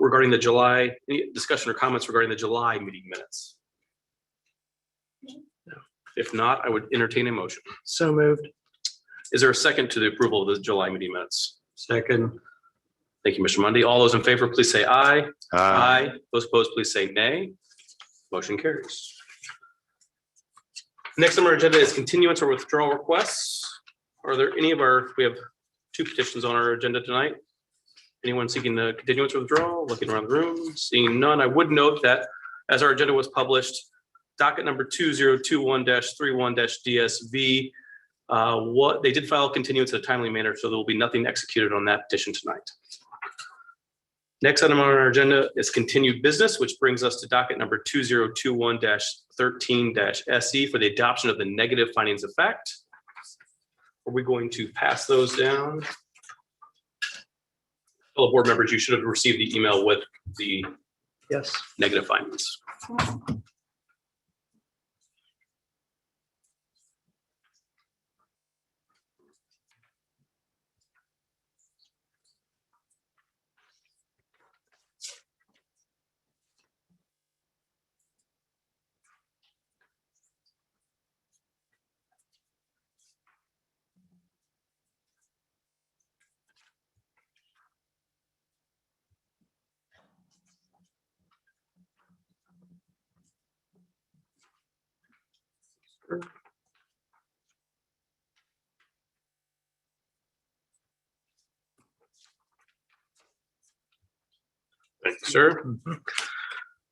regarding the July, any discussion or comments regarding the July meeting minutes? No. If not, I would entertain a motion. So moved. Is there a second to the approval of the July meeting minutes? Second. Thank you, Mr. Mundy. All those in favor, please say aye. Aye. Those opposed, please say nay. Motion carries. Next on our agenda is continuance or withdrawal requests. Are there any of our, we have 2 petitions on our agenda tonight. Anyone seeking the continuance or withdrawal? Looking around the room, seeing none. I would note that as our agenda was published, docket number 2021-31-DSV, what they did file continuance in a timely manner, so there will be nothing executed on that petition tonight. Next item on our agenda is continued business, which brings us to docket number 2021-13-SE for the adoption of the negative findings of fact. Are we going to pass those down? Fellow board members, you should have received the email with the negative findings. Thank you, sir.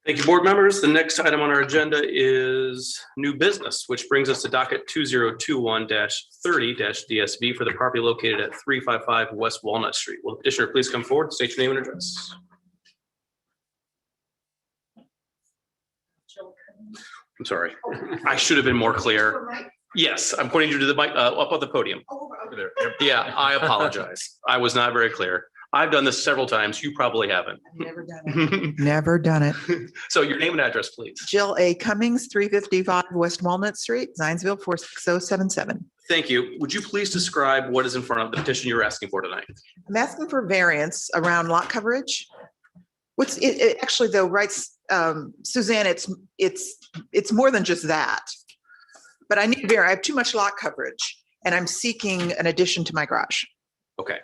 Thank you, board members. The next item on our agenda is new business, which brings us to docket 2021-30-DSV for the property located at 355 West Walnut Street. Will the petitioner please come forward, state your name and address? I'm sorry, I should have been more clear. Yes, I'm pointing you to the mic, up on the podium. Yeah, I apologize. I was not very clear. I've done this several times. You probably haven't. I've never done it. Never done it. So your name and address, please. Jill A. Cummings, 355 West Walnut Street, Zionsville, 46077. Thank you. Would you please describe what is in front of the petition you're asking for tonight? I'm asking for variance around lot coverage. What's it actually though, right, Suzanne, it's more than just that. But I have too much lot coverage and I'm seeking an addition to my garage. Okay.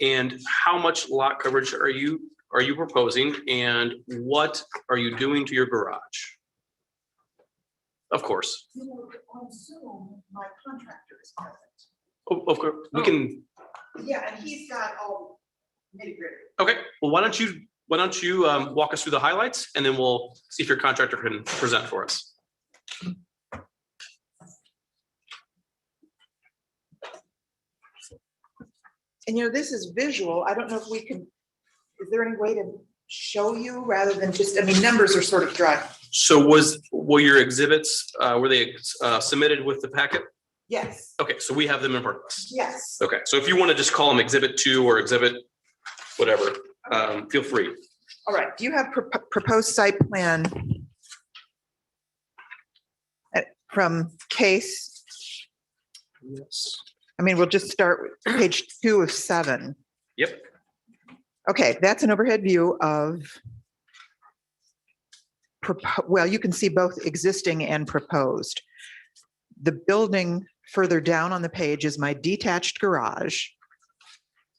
And how much lot coverage are you proposing, and what are you doing to your garage? Of course. On Zoom, my contractor is present. Oh, of course, we can. Yeah, and he's got all nitty-gritty. Okay. Well, why don't you walk us through the highlights, and then we'll see if your contractor can present for us. And this is visual. I don't know if we can, is there any way to show you rather than just, numbers are sort of dry. So were your exhibits, were they submitted with the packet? Yes. Okay, so we have them in front of us. Yes. Okay, so if you want to just call them exhibit 2 or exhibit whatever, feel free. All right. Do you have proposed site plan from case? Yes. We'll just start with page 2 of 7. Yep. Okay, that's an overhead view of, well, you can see both existing and proposed. The building further down on the page is my detached garage.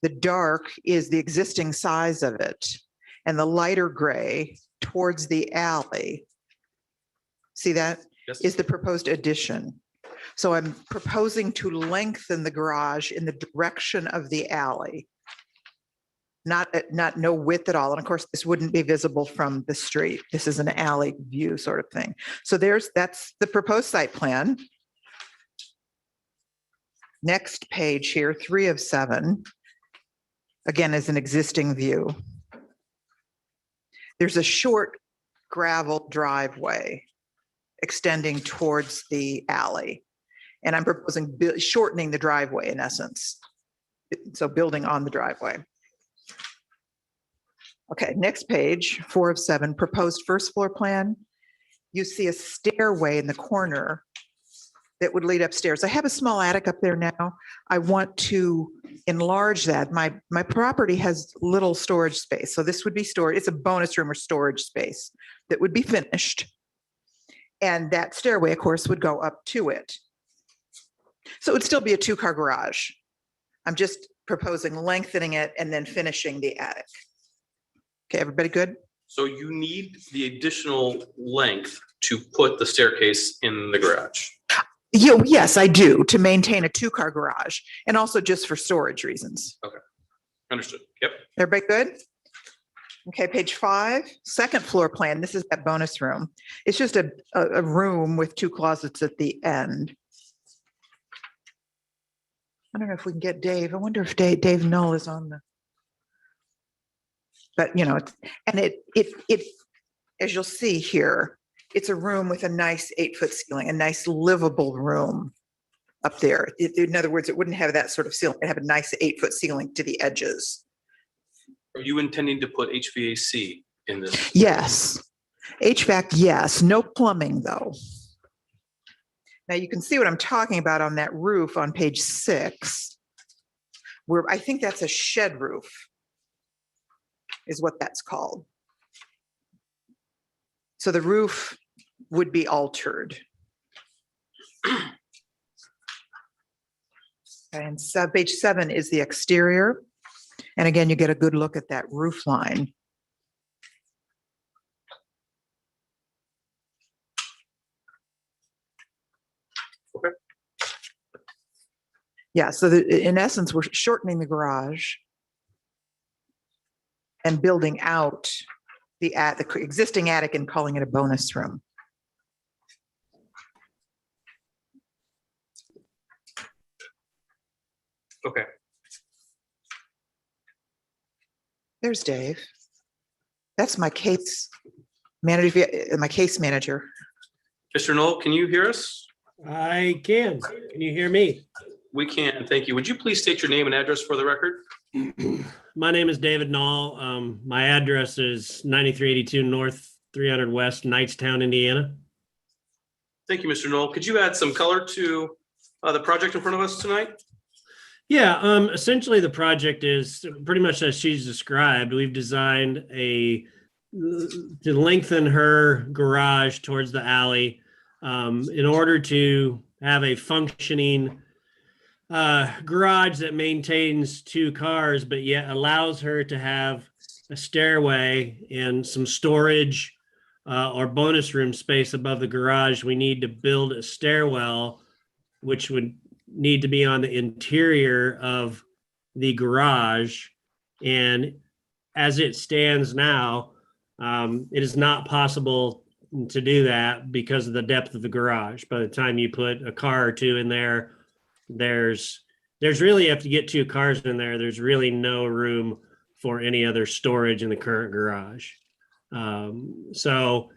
The dark is the existing size of it, and the lighter gray towards the alley. See that? Yes. Is the proposed addition. So I'm proposing to lengthen the garage in the direction of the alley. Not no width at all. And of course, this wouldn't be visible from the street. This is an alley view sort of thing. So that's the proposed site plan. Next page here, 3 of 7, again, is an existing view. There's a short gravel driveway extending towards the alley. And I'm proposing shortening the driveway in essence. So building on the driveway. Okay, next page, 4 of 7, proposed first floor plan. You see a stairway in the corner that would lead upstairs. I have a small attic up there now. I want to enlarge that. My property has little storage space. So this would be stored. It's a bonus room or storage space that would be finished. And that stairway, of course, would go up to it. So it would still be a 2-car garage. I'm just proposing lengthening it and then finishing the attic. Okay, everybody good? So you need the additional length to put the staircase in the garage. Yes, I do, to maintain a 2-car garage and also just for storage reasons. Okay, understood. Yep. Everybody good? Okay, page 5, second floor plan. This is that bonus room. It's just a room with 2 closets at the end. I don't know if we can get Dave. I wonder if Dave Null is on the. But you know, it as you'll see here, it's a room with a nice 8-foot ceiling, a nice livable room up there. In other words, it wouldn't have that sort of ceiling. It'd have a nice 8-foot ceiling to the edges. Are you intending to put HVAC in this? Yes. HVAC, yes. No plumbing though. Now you can see what I'm talking about on that roof on page 6, where I think that's a shed roof, is what that's called. So the roof would be altered. And so page 7 is the exterior. And again, you get a good look at that roof line. Okay. Yeah, so in essence, we're shortening the garage and building out the existing attic and calling it a bonus room. Okay. There's Dave. That's my case manager. Mr. Knoll, can you hear us? I can. Can you hear me? We can, thank you. Would you please state your name and address for the record? My name is David Knoll. My address is 9382 North 300 West, Knightstown, Indiana. Thank you, Mr. Knoll. Could you add some color to the project in front of us tonight? Yeah, essentially the project is pretty much as she's described. We've designed to lengthen her garage towards the alley in order to have a functioning garage that maintains 2 cars, but yet allows her to have a stairway and some storage or bonus room space above the garage. We need to build a stairwell, which would need to be on the interior of the garage. And as it stands now, it is not possible to do that because of the depth of the garage. By the time you put a car or 2 in there, there's really, you have to get 2 cars in there. There's really no room for any other storage in the current garage. So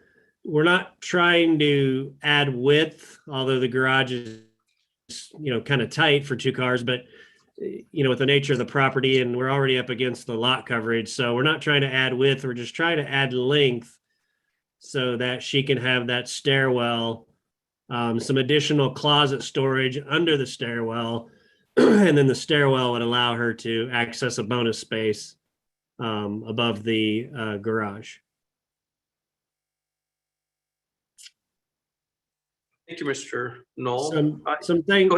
we're not trying to add width, although the garage is, kind of tight for 2 cars, but with the nature of the property, and we're already up against the lot coverage. So we're not trying to add width. We're just trying to add length so that she can have that stairwell, some additional closet storage under the stairwell, and then the stairwell would allow her to access a bonus space above the garage. Thank you, Mr. Knoll. Some things.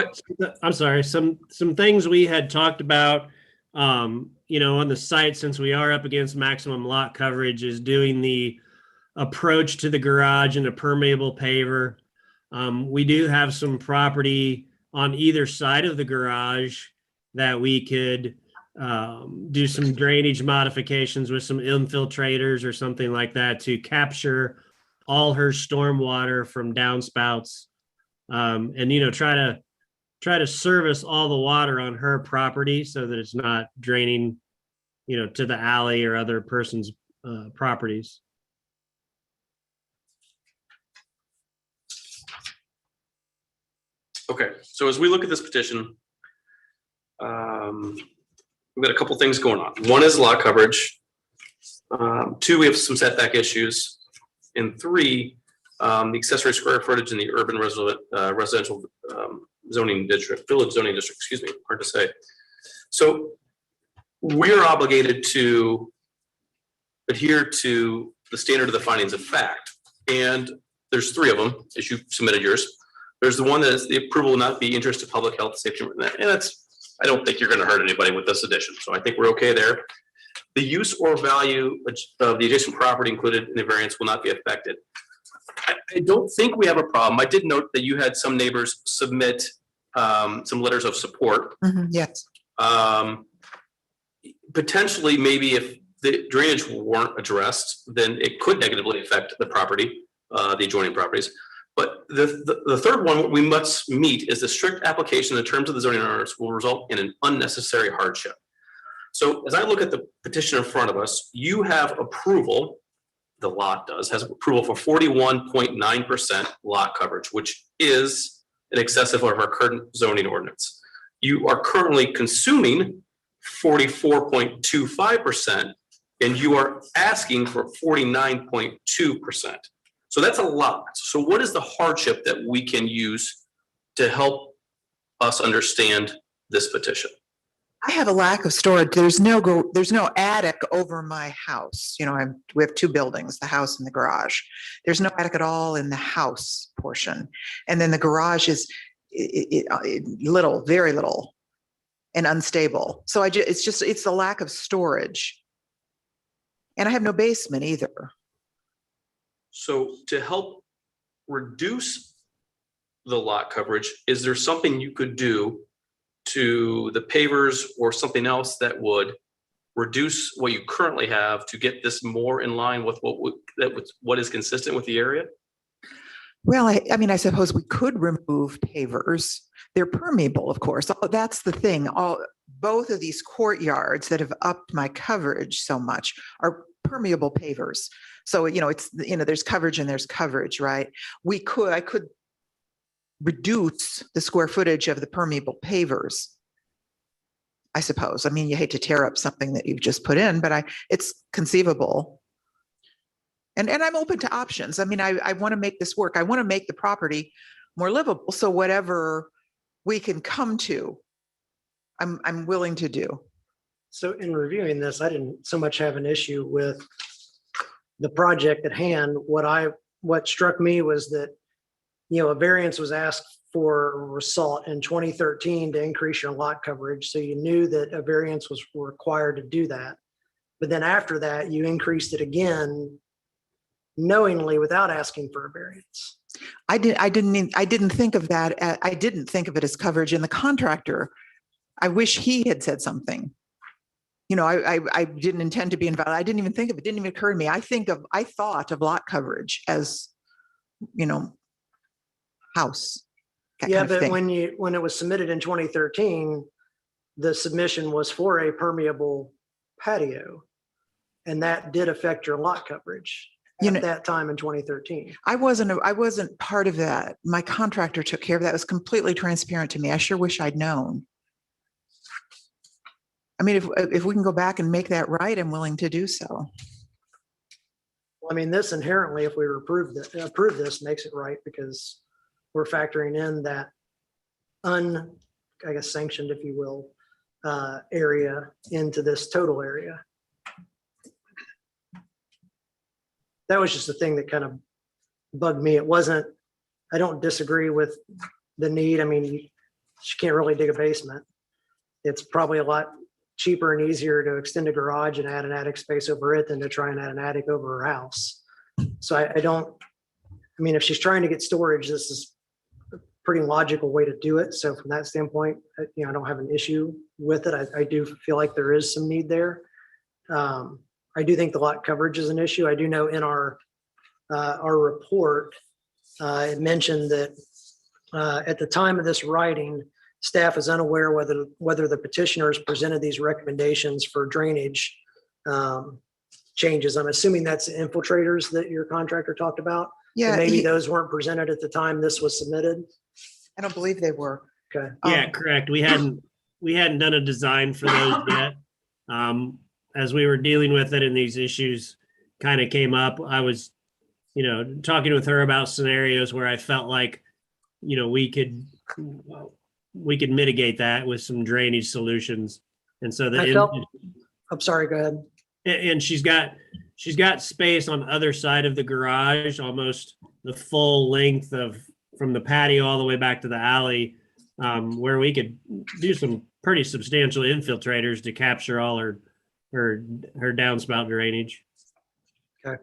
I'm sorry. Some things we had talked about, on the site, since we are up against maximum lot coverage, is doing the approach to the garage in a permeable paver. We do have some property on either side of the garage that we could do some drainage modifications with some infiltrators or something like that to capture all her stormwater from downspouts, and try to service all the water on her property so that it's not draining, to the alley or other person's properties. Okay, so as we look at this petition, we've got a couple things going on. One is lot coverage. 2, we have some setback issues. And 3, the accessory square footage in the urban residential zoning district, village zoning district, excuse me, hard to say. So we're obligated to adhere to the standard of the findings of fact. And there's 3 of them, as you submitted yours. There's the one that is the approval will not be interest to public health, safety, and that's, I don't think you're going to hurt anybody with this addition. So I think we're okay there. The use or value of the adjacent property included in the variance will not be affected. I don't think we have a problem. I did note that you had some neighbors submit some letters of support. Yes. Potentially, maybe if the drainage weren't addressed, then it could negatively affect the property, the adjoining properties. But the third one we must meet is the strict application of the terms of the zoning ordinance will result in an unnecessary hardship. So as I look at the petition in front of us, you have approval, the lot has approval for 41.9% lot coverage, which is in excess of our current zoning ordinance. You are currently consuming 44.25%, and you are asking for 49.2%. So that's a lot. So what is the hardship that we can use to help us understand this petition? I have a lack of storage. There's no attic over my house. You know, we have 2 buildings, the house and the garage. There's no attic at all in the house portion. And then the garage is little, very little, and unstable. So it's the lack of storage. And I have no basement either. So to help reduce the lot coverage, is there something you could do to the pavers or something else that would reduce what you currently have to get this more in line with what is consistent with the area? Well, I mean, I suppose we could remove pavers. They're permeable, of course. That's the thing. Both of these courtyards that have upped my coverage so much are permeable pavers. So, there's coverage and there's coverage, right? I could reduce the square footage of the permeable pavers, I suppose. I mean, you hate to tear up something that you've just put in, but it's conceivable. And I'm open to options. I mean, I want to make this work. I want to make the property more livable. So whatever we can come to, I'm willing to do. So in reviewing this, I didn't so much have an issue with the project at hand. What struck me was that, a variance was asked for result in 2013 to increase your lot coverage. So you knew that a variance was required to do that. But then after that, you increased it again knowingly without asking for a variance. I didn't think of that. I didn't think of it as coverage in the contractor. I wish he had said something. I didn't intend to be involved. I didn't even think of it. It didn't even occur to me. I thought of lot coverage as, house. Yeah, but when it was submitted in 2013, the submission was for a permeable patio, and that did affect your lot coverage at that time in 2013. I wasn't part of that. My contractor took care of that. It was completely transparent to me. I sure wish I'd known. I mean, if we can go back and make that right, I'm willing to do so. Well, I mean, this inherently, if we approve this, makes it right because we're factoring in that sanctioned, if you will, area into this total area. That was just the thing that kind of bugged me. I don't disagree with the need. I mean, she can't really dig a basement. It's probably a lot cheaper and easier to extend a garage and add an attic space over it than to try and add an attic over her house. So I mean, if she's trying to get storage, this is a pretty logical way to do it. So from that standpoint, I don't have an issue with it. I do feel like there is some need there. I do think the lot coverage is an issue. I do know in our report, it mentioned that at the time of this writing, staff is unaware whether the petitioners presented these recommendations for drainage changes. I'm assuming that's infiltrators that your contractor talked about. Yeah, and maybe those weren't presented at the time this was submitted. I don't believe they were. Okay. Yeah, correct. We hadn't done a design for those yet. As we were dealing with it and these issues kind of came up, I was, talking with her about scenarios where I felt like, we could mitigate that with some drainage solutions. And so I'm sorry, go ahead. and she's got space on the other side of the garage, almost the full length from the patio all the way back to the alley, where we could do some pretty substantial infiltrators to capture all her downspout drainage. Okay.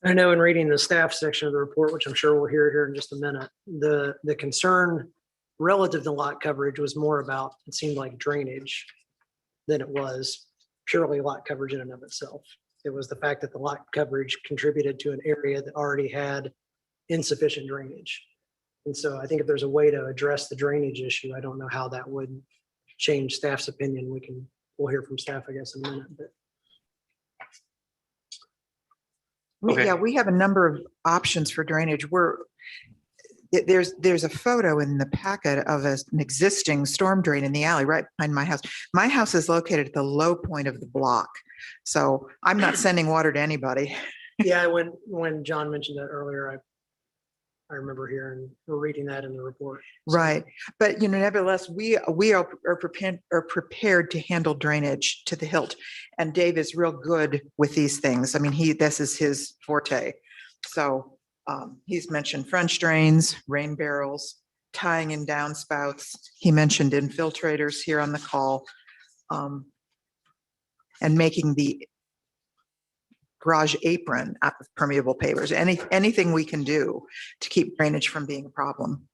I know in reading the staff section of the report, which I'm sure we'll hear here in just a minute, the concern relative to lot coverage was more about, it seemed like, drainage than it was purely lot coverage in and of itself. It was the fact that the lot coverage contributed to an area that already had insufficient drainage. And so I think if there's a way to address the drainage issue, I don't know how that would change staff's opinion. We'll hear from staff, I guess, in a minute. But Okay. Yeah, we have a number of options for drainage. There's a photo in the packet of an existing storm drain in the alley right behind my house. My house is located at the low point of the block, so I'm not sending water to anybody. yeah, when John mentioned that earlier, I remember hearing or reading that in the report. So, Right, but nevertheless, we are prepared to handle drainage to the hilt, and Dave is real good with these things. I mean, this is his forte. So he's mentioned French drains, rain barrels, tying in downspouts. He mentioned infiltrators here on the call, and making the garage apron out of permeable pavers. Anything we can do to keep drainage from being a problem.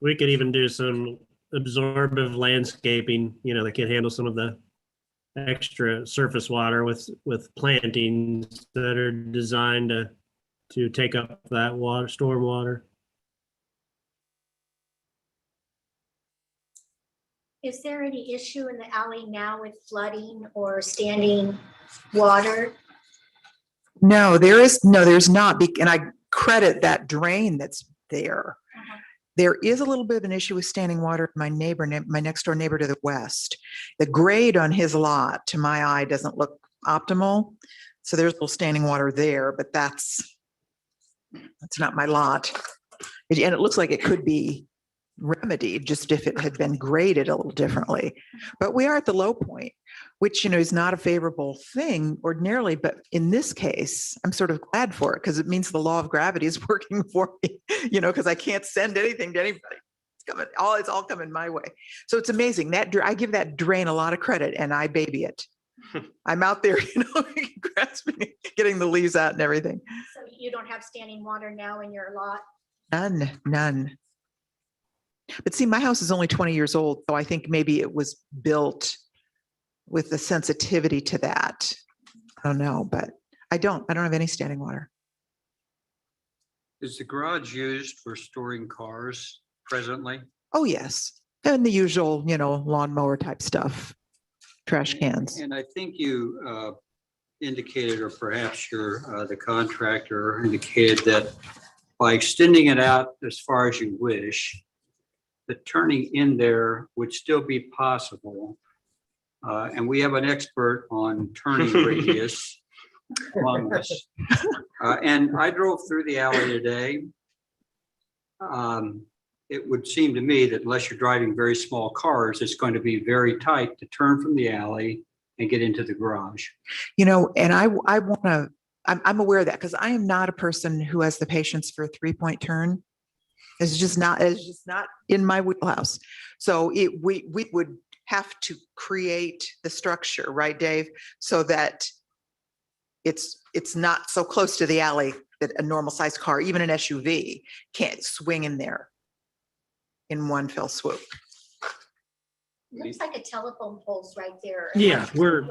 We could even do some absorptive landscaping, that can handle some of the extra surface water with plantings that are designed to take up that water, storm water. Is there any issue in the alley now with flooding or standing water? No, there's not. And I credit that drain that's there. Uh-huh. There is a little bit of an issue with standing water. My next door neighbor to the west, the grade on his lot to my eye doesn't look optimal. So there's a little standing water there, but that's not my lot. And it looks like it could be remedied just if it had been graded a little differently. But we are at the low point, which is not a favorable thing ordinarily, but in this case I'm sort of glad for it, because it means the law of gravity is working for me, because I can't send anything to anybody. It's all coming my way. So it's amazing that I give that drain a lot of credit, and I baby it. I'm out there grasping it, getting the leaves out and everything. So you don't have standing water now in your lot? None. But see, my house is only 20 years old, so I think maybe it was built with the sensitivity to that. I don't know, but I don't have any standing water. Is the garage used for storing cars presently? Oh, yes. And the usual, lawnmower type stuff, trash cans. And I think you indicated, or perhaps the contractor indicated, that by extending it out as far as you wish, the turning in there would still be possible. And we have an expert on turning radius among us. And I drove through the alley today. It would seem to me that unless you're driving very small cars, it's going to be very tight to turn from the alley and get into the garage. And I'm aware of that, because I am not a person who has the patience for a 3-point turn. It's just not in my wheelhouse. So we would have to create the structure, right, Dave? So that it's not so close to the alley that a normal sized car, even an SUV, can't swing in there in one fell swoop. Looks like a telephone pole's right there. Yeah, we're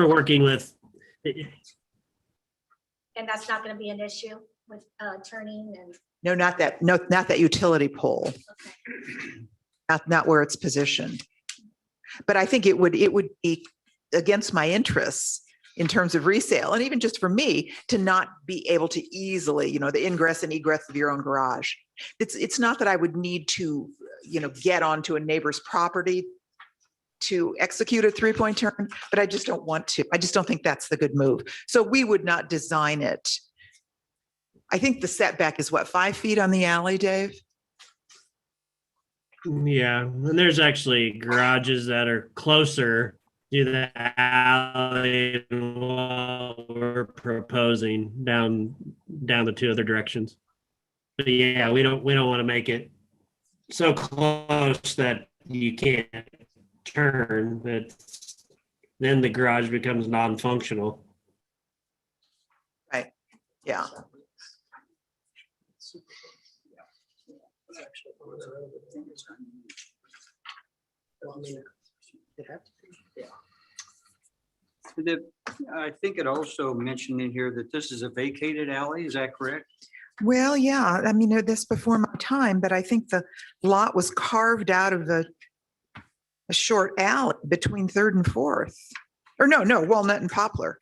working with. And that's not going to be an issue with turning and. No, not that utility pole. Okay. Not where it's positioned. But I think it would be against my interests in terms of resale, and even just for me to not be able to easily, the ingress and egress of your own garage. It's not that I would need to, get onto a neighbor's property to execute a 3-point turn, but I just don't want to. I just don't think that's the good move. So we would not design it. I think the setback is 5 feet on the alley, Dave? Yeah, and there's actually garages that are closer to the alley than what we're proposing down the two other directions. But yeah, we don't want to make it so close that you can't turn. That then the garage becomes non-functional. Yeah. I think it also mentioned in here that this is a vacated alley. Is that correct? Well, yeah, I mean, this before my time, but I think the lot was carved out of a short alley between Third and Fourth. Or no, Walnut and Poplar.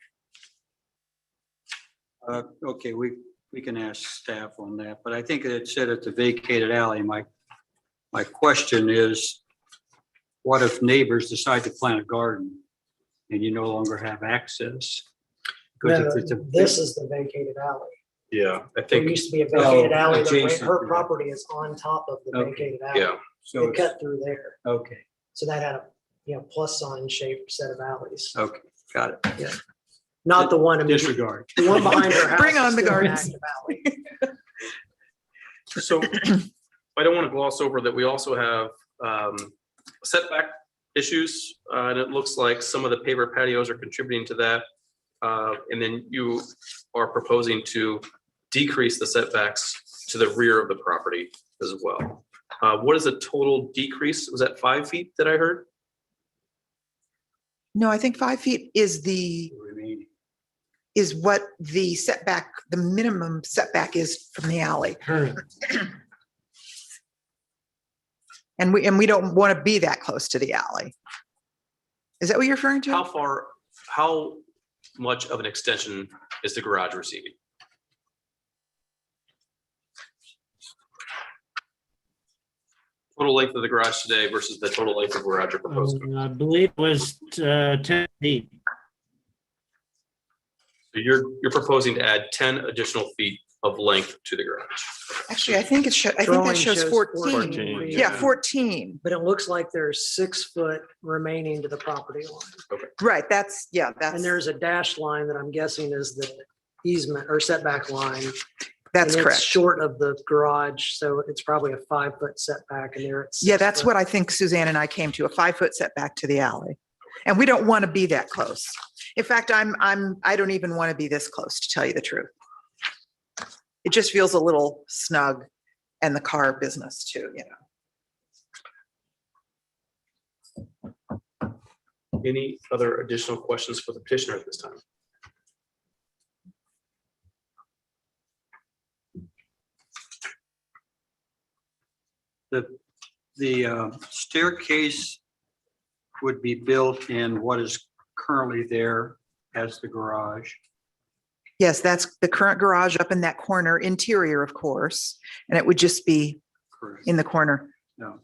Okay, we can ask staff on that, but I think it said it's a vacated alley. My question is, what if neighbors decide to plant a garden and you no longer have access? Because if it's a This is the vacated alley. Yeah, I There think, used to be a vacated Oh, alley. adjacent Her to it. property is on top of the Okay. vacated alley. yeah, so It cut through there. okay, So that had a, plus sign shaped set of alleys. okay, got it. Not the one, Disregard. the one behind her house. Bring on is the still an gardens. active alley. so I don't want to gloss over that we also have setback issues. And it looks like some of the paver patios are contributing to that. And then you are proposing to decrease the setbacks to the rear of the property as well. What is the total decrease? Was that 5 feet that I heard? No, I think 5 feet is Remaining. is what the setback, the minimum setback is from the alley. Current. And we don't want to be that close to the alley. Is that what you're referring How to? how much of an extension is the garage receiving? Total length of the garage today versus the total length of the garage you're proposing. I believe it was 10 feet. So you're proposing to add 10 additional feet of length to the garage. Actually, I think I think that Drawing shows shows 14. 14, Yeah, 14. But it looks like there's 6 foot remaining to the property line. Right, that's. And there's a dashed line that I'm guessing is the easement or setback line. That's and it's correct. short of the garage, so it's probably a 5 foot setback and there it's. Yeah, that's what I think Suzanne and I came to, a 5 foot setback to the alley. And we don't want to be that close. In fact, I don't even want to be this close, to tell you the truth. It just feels a little snug, and the car business too, Any other additional questions for the petitioner at this time? The staircase would be built in what is currently there as the garage. Yes, that's the current garage up in that corner, interior, of course, and it would just be Correct. in the corner. No.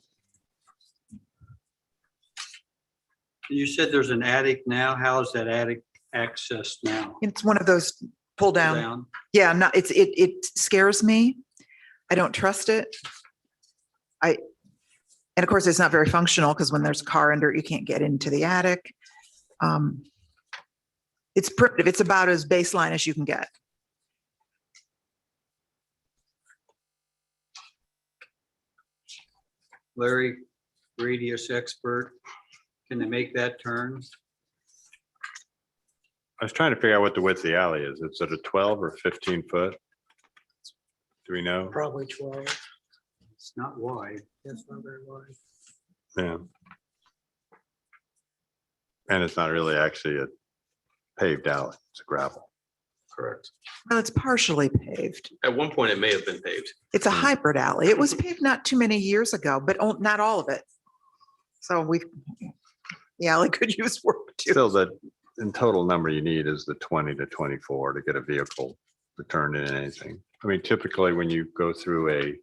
You said there's an attic now. How is that attic accessed now? It's one of those pull down. Down? Yeah, no, it scares me. I don't trust it. And of course, it's not very functional because when there's a car under it, you can't get into the attic. It's primitive. It's about as baseline as you can get. Larry, radius expert, can they make that turn? I was trying to figure out what the width of the alley is. Is it a 12 or 15 foot? Do we know? Probably 12. It's not wide. That's not very wide. Yeah. And it's not really actually a paved alley. It's a gravel. Correct. Well, it's partially paved. At one point, it may have been paved. It's a hybrid alley. It was paved not too many years ago, but not all of it. So the alley could use work too. Still, the in total number you need is the 20 to 24 to get a vehicle to turn in anything. I mean, typically when you go through a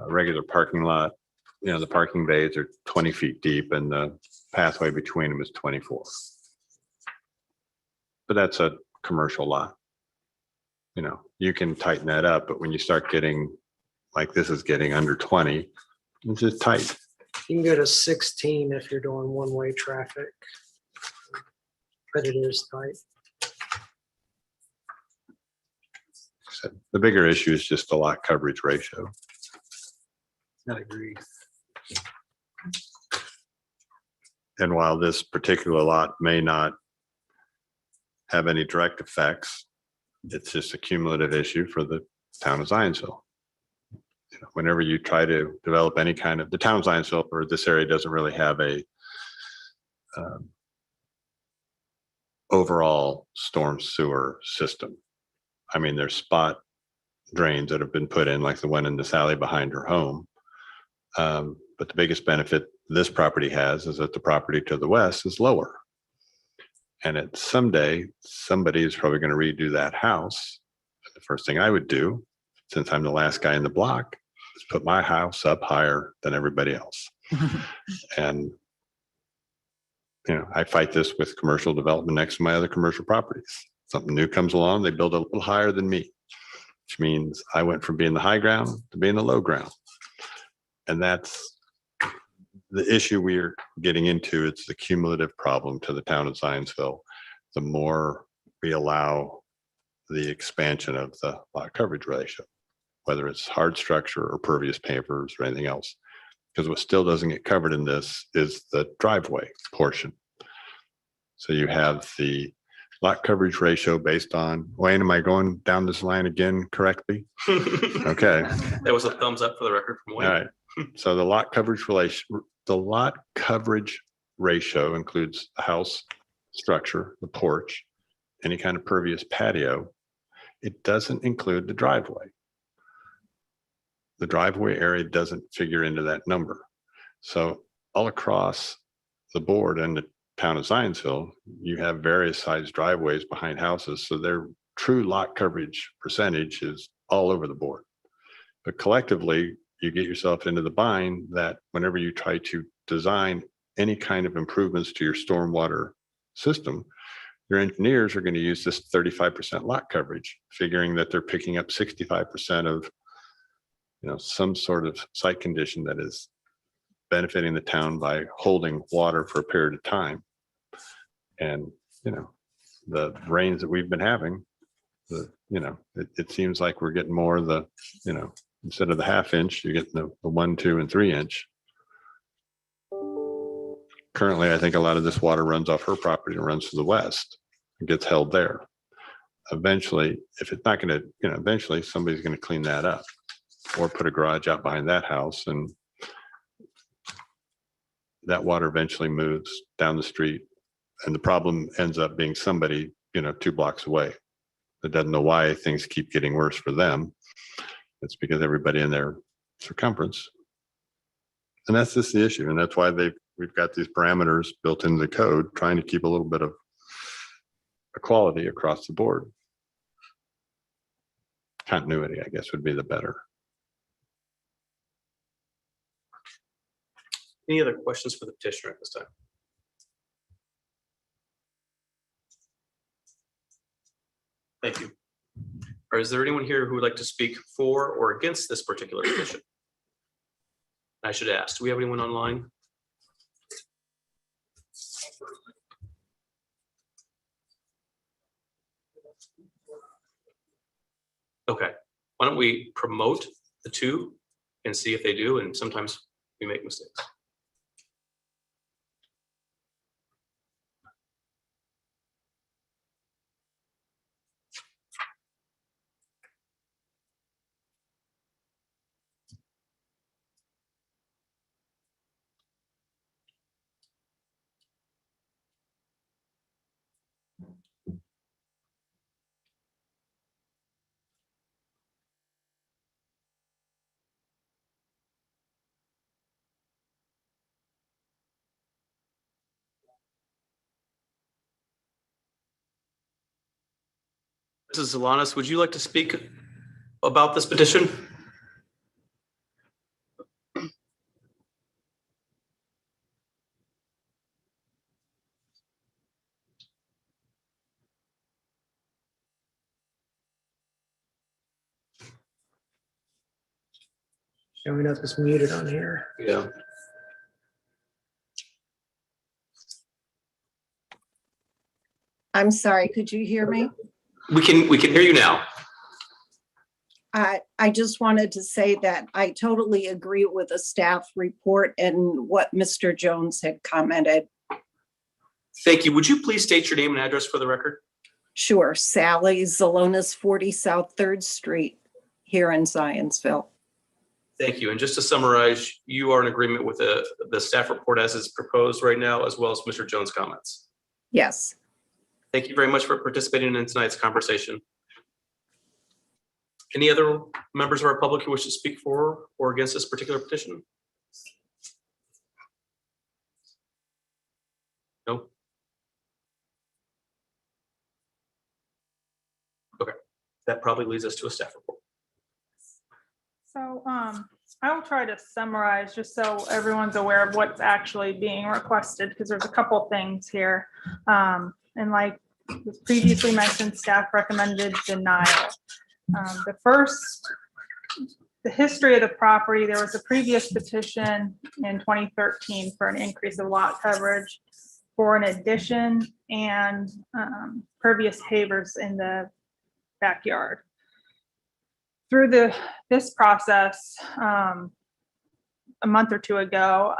regular parking lot, the parking bays are 20 feet deep and the pathway between them is 24. But that's a commercial lot. You can tighten that up, but when you start getting, like this is getting under 20, It's just tight. You can go to 16 if you're doing one-way traffic. But it is tight. So the bigger issue is just the lot coverage ratio. I agree. And while this particular lot may not have any direct effects, it's just a cumulative issue for the town of Zionsville. You know, whenever you try to develop any kind of, the town of Zionsville or this area doesn't really have a overall storm sewer system. I mean, there's spot drains that have been put in, like the one in this alley behind her home. But the biggest benefit this property has is that the property to the west is lower. And it someday, somebody is probably going to redo that house. The first thing I would do, since I'm the last guy in the block, is put my house up higher than everybody else. And, you know, I fight this with commercial development next to my other commercial properties. Something new comes along, they build a little higher than me, which means I went from being the high ground to being the low ground. And that's the issue we're getting into. It's the cumulative problem to the town of Zionsville. The more we allow the expansion of the lot coverage ratio, whether it's hard structure or pervious pavers or anything else, because what still doesn't get covered in this is the driveway portion. So you have the lot coverage ratio based on, Wayne, am I going down this line again correctly? Okay. That was a thumbs up for the record from All Wayne. right. So the lot coverage ratio includes the house structure, the porch, any kind of pervious patio. It doesn't include the driveway. The driveway area doesn't figure into that number. So all across the board in the town of Zionsville, you have various size driveways behind houses. So their true lot coverage percentage is all over the board. But collectively, you get yourself into the bind that whenever you try to design any kind of improvements to your stormwater system, your engineers are going to use this 35% lot coverage, figuring that they're picking up 65% of, you know, some sort of site condition that is benefiting the town by holding water for a period of time. And, you know, the rains that we've been having, it seems like we're getting more of the, instead of the ½ inch, you're getting the 1, 2, and 3 inch. Currently, I think a lot of this water runs off her property and runs to the west. It gets held there. Eventually, if it's not going to, eventually somebody's going to clean that up or put a garage out behind that house, and that water eventually moves down the street. And the problem ends up being somebody, 2 blocks away that doesn't know why things keep getting worse for them. It's because everybody in their circumference. And that's just the issue. And that's why we've got these parameters built into the code, trying to keep a little bit of equality across the board. Continuity, I guess, would be the better. Any other questions for the petitioner at this time? Thank you. Or is there anyone here who would like to speak for or against this particular petition? I should ask, do we have anyone online? Okay, why don't we promote the two and see if they do, and sometimes we make mistakes. Mrs. Zalanis, would you like to speak about this petition? Showing up as muted on here. Yeah. I'm sorry, could you hear me? We can hear you now. I just wanted to say that I totally agree with the staff report and what Mr. Jones had commented. Thank you. Would you please state your name and address for the record? Sure, Sally Zalonis, 40 South 3rd Street here in Zionsville. Thank you. And just to summarize, you are in agreement with the staff report as is proposed right now, as well as Mr. Jones' comments. Yes. Thank you very much for participating in tonight's conversation. Any other members of our public who wish to speak for or against this particular petition? No? Okay, that probably leads us to a staff report. So I will try to summarize just so everyone's aware of what's actually being requested, because there's a couple things here. And like was previously mentioned, staff recommended denial. The history of the property, there was a previous petition in 2013 for an increase of lot coverage for an addition and pervious pavers in the backyard. Through this process, a month or two ago,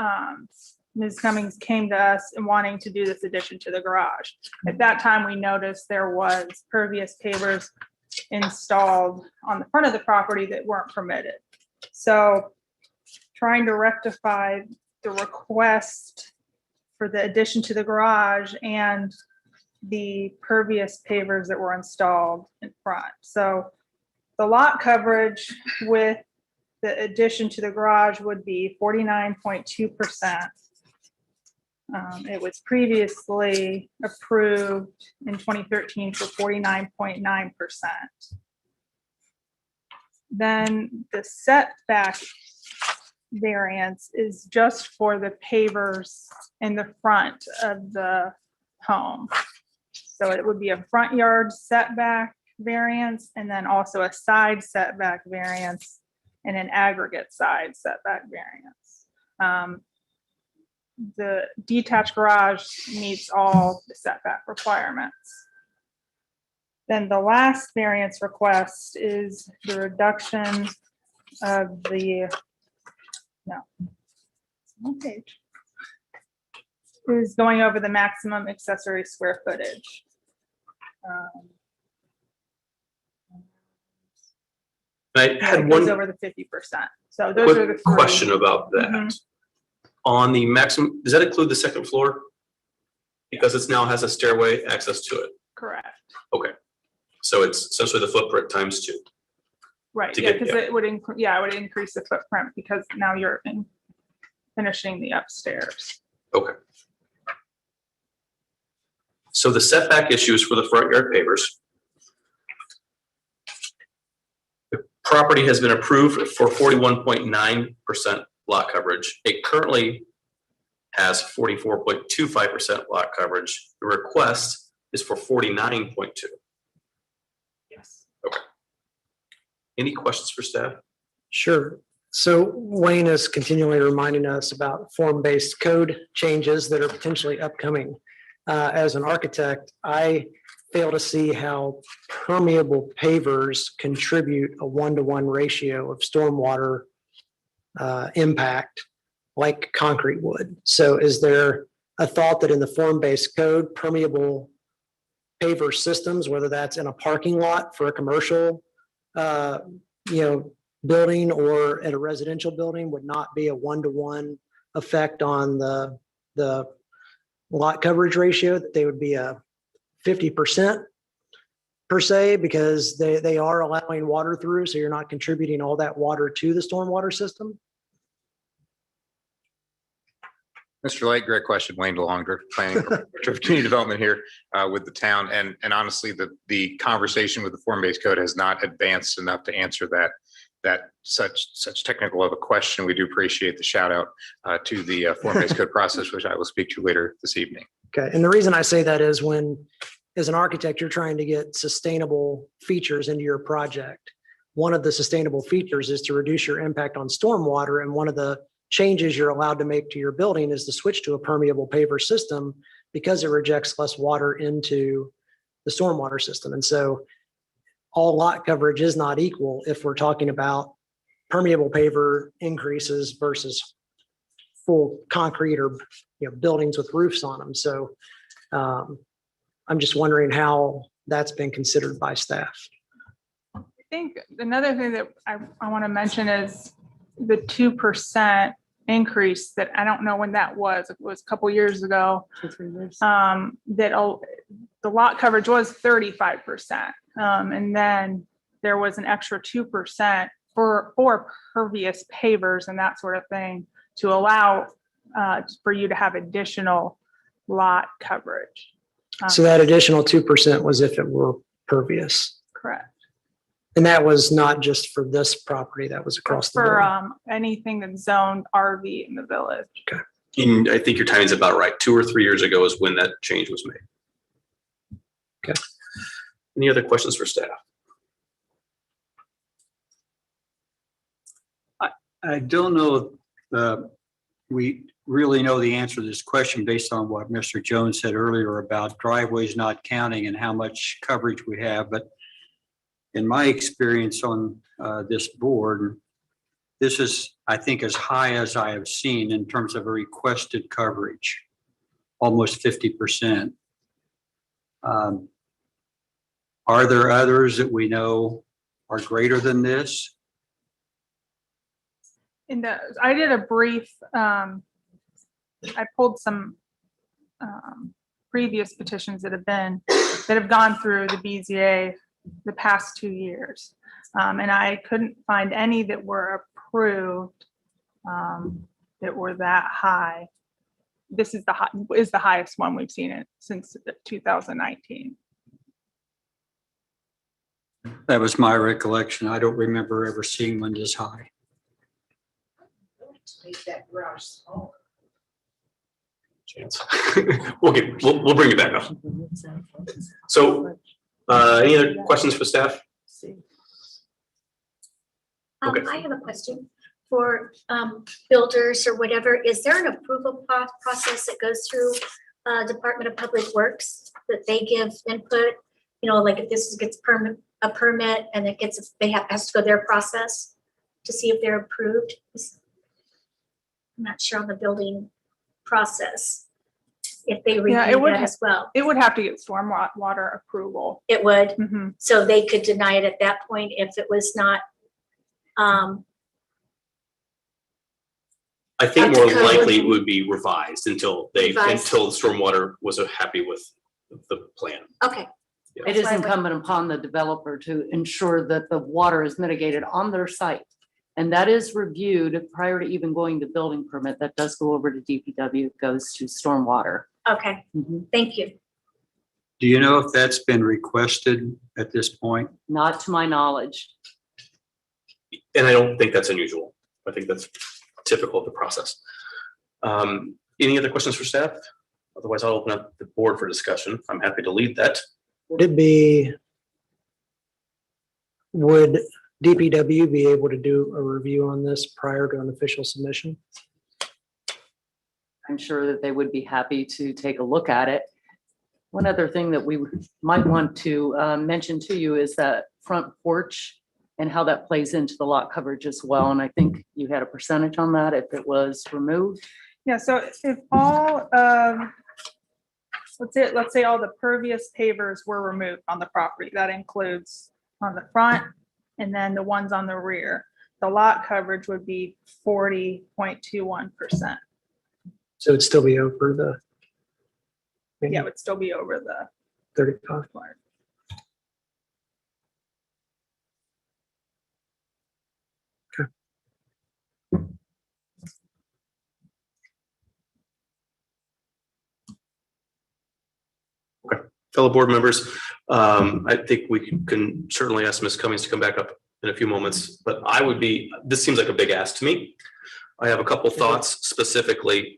Ms. Cummings came to us and wanting to do this addition to the garage. At that time, we noticed there was pervious pavers installed on the front of the property that weren't permitted. So trying to rectify the request for the addition to the garage and the pervious pavers that were installed in front. So the lot coverage with the addition to the garage would be 49.2%. It was previously approved in 2013 for 49.9%. Then the setback variance is just for the pavers in the front of the home. So it would be a front yard setback variance and then also a side setback variance and an aggregate side setback variance. The detached garage meets all the setback requirements. Then the last variance request is the reduction of the, is going over the maximum accessory square footage. I had It goes one over the 50%. So those are the quick three. question about that. Mhm. On the maximum, does that include the second floor? Because it now has a stairway access to it. Correct. Okay. So it's essentially the footprint times 2. Right, To yeah, get- because yeah. it would it would increase the footprint because now you're finishing the upstairs. Okay. So the setback issue is for the front yard pavers. The property has been approved for 41.9% lot coverage. It currently has 44.25% lot coverage. The request is for 49.2. Yes. Any questions for staff? Sure. So Wayne is continually reminding us about form-based code changes that are potentially upcoming. As an architect, I fail to see how permeable pavers contribute a 1-to-1 ratio of stormwater impact like concrete would. So is there a thought that in the form-based code, permeable paver systems, whether that's in a parking lot for a commercial building or at a residential building, would not be a 1-to-1 effect on the lot coverage ratio, that they would be a 50% per se, because they are allowing water through, so you're not contributing all that water to the stormwater system? Mr. Light, great question. Wayne DeLong, Director of Planning, Director of Community Development here with the town. And honestly, the conversation with the form-based code has not advanced enough to answer that such technical of a question. We do appreciate the shout out to the form-based code process, which I will speak to later this evening. Okay, and the reason I say that is when, as an architect, you're trying to get sustainable features into your project. one of the sustainable features is to reduce your impact on stormwater. And one of the changes you're allowed to make to your building is to switch to a permeable paver system because it rejects less water into the stormwater system. And so all lot coverage is not equal if we're talking about permeable paver increases versus full concrete or, buildings with roofs on them. So I'm just wondering how that's been considered by staff. I think another thing that I want to mention is the 2% increase that I don't know when that was. It was a couple years ago. 2-3 years. The lot coverage was 35%. And then there was an extra 2% for pervious pavers and that sort of thing to allow for you to have additional lot coverage. So that additional 2% was if it were pervious. Correct. And that was not just for this property, that was across the For board. anything that's zoned RV in the village. And I think your timing's about right. 2 or 3 years ago is when that change was made. Okay. Any other questions for staff? I don't know if we really know the answer to this question based on what Mr. Jones said earlier about driveways not counting and how much coverage we have. But in my experience on this board, this is, I think, as high as I have seen in terms of a requested coverage, almost 50%. Are there others that we know are greater than this? I did a brief, I pulled some previous petitions that have gone through the BZA the past 2 years. And I couldn't find any that were approved that were that high. This is the highest one we've seen it since 2019. That was my recollection. I don't remember ever seeing one this high. Chance. We'll bring it back up. So, any other questions for staff? Okay. I have a question for builders or whatever. Is there an approval process that goes through Department of Public Works that they give input? Like if this gets a permit and it has to go their process to see if they're approved. I'm not sure on the building process, if they review that as well. It would have to get stormwater approval. It would, Mm-hmm. so they could deny it at that point if it was not. I think more likely it would be revised until the stormwater was happy with the plan. Okay. It is incumbent upon the developer to ensure that the water is mitigated on their site. And that is reviewed prior to even going to building permit. That does go over to DPW, goes to stormwater. Okay, thank you. Do you know if that's been requested at this point? Not to my knowledge. And I don't think that's unusual. I think that's typical of the process. Any other questions for staff? Otherwise, I'll open up the board for discussion. I'm happy to lead that. Would DPW be able to do a review on this prior to an official submission? I'm sure that they would be happy to take a look at it. One other thing that we might want to mention to you is that front porch and how that plays into the lot coverage as well. And I think you had a percentage on that if it was removed. Yeah, so if all of, let's say all the pervious pavers were removed on the property, that includes on the front and then the ones on the rear, the lot coverage would be 40.21%. So it'd still be over the. Yeah, it would still be over the 35. mark. Fellow board members, I think we can certainly ask Ms. Cummings to come back up in a few moments, but this seems like a big ask to me. I have a couple thoughts specifically.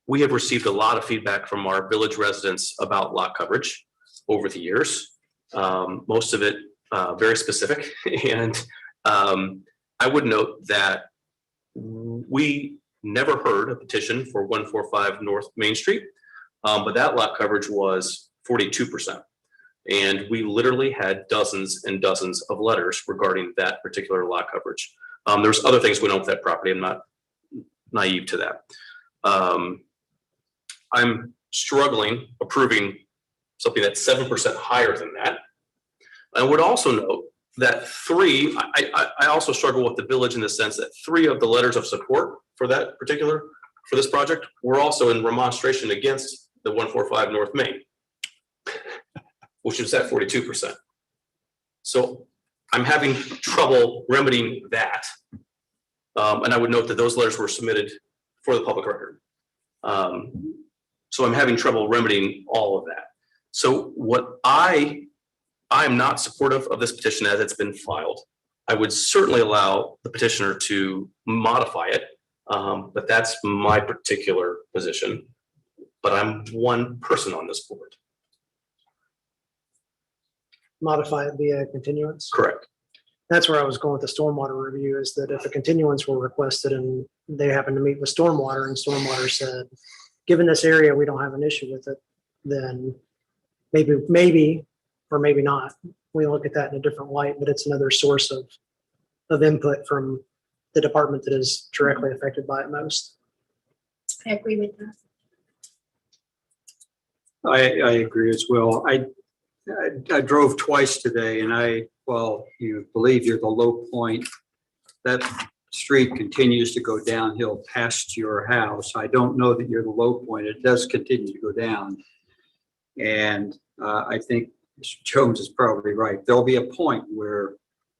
We have received a lot of feedback from our village residents about lot coverage over the years. Most of it very specific. And I would note that we never heard a petition for 145 North Main Street, but that lot coverage was 42%. And we literally had dozens and dozens of letters regarding that particular lot coverage. There's other things going on with that property. I'm not naive to that. I'm struggling approving something that's 7% higher than that. I would also note that I also struggle with the village in the sense that 3 of the letters of support for this project were also in remonstration against the 145 North Main, which is at 42%. So I'm having trouble remedying that. And I would note that those letters were submitted for the public record. So I'm having trouble remedying all of that. So what I'm not supportive of this petition as it's been filed. I would certainly allow the petitioner to modify it, but that's my particular position. But I'm one person on this board. Modify it via continuance. Correct. That's where I was going with the stormwater review, is that if a continuance were requested and they happened to meet with stormwater and stormwater said, given this area, we don't have an issue with it, then maybe, or maybe not. We look at that in a different light, but it's another source of input from the department that is directly affected by it most. I agree with that. I agree as well. I drove twice today and you believe you're the low point. That street continues to go downhill past your house. I don't know that you're the low point. It does continue to go down. And I think Mr. Jones is probably right. There'll be a point where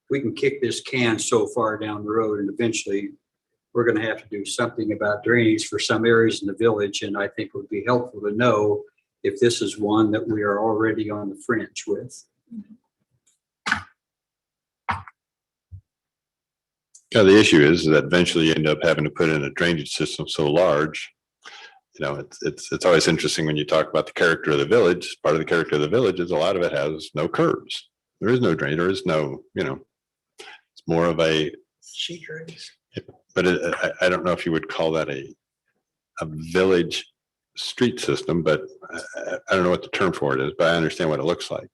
we can kick this can so far down the road and eventually we're going to have to do something about drainage for some areas in the village. And I think it would be helpful to know if this is one that we are already on the fringe with. Yeah, the issue is that eventually you end up having to put in a drainage system so large. You know, it's always interesting when you talk about the character of the village. Part of the character of the village is a lot of it has no curbs. There is no drain. There is no, it's more of a Sheet drains. But I don't know if you would call that a village street system, but I don't know what the term for it is, but I understand what it looks like.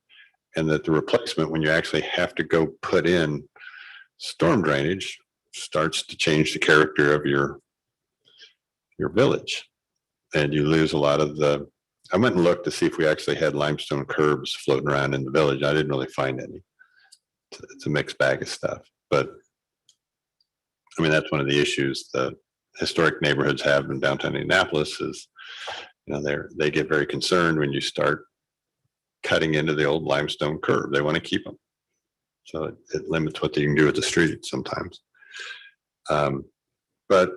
And that the replacement, when you actually have to go put in storm drainage, starts to change the character of your village. And you lose a lot of I went and looked to see if we actually had limestone curbs floating around in the village. I didn't really find any. It's a mixed bag of stuff, but I mean, that's one of the issues the historic neighborhoods have in downtown Indianapolis is, they get very concerned when you start cutting into the old limestone curb. They want to keep them. So it limits what you can do with the street sometimes. But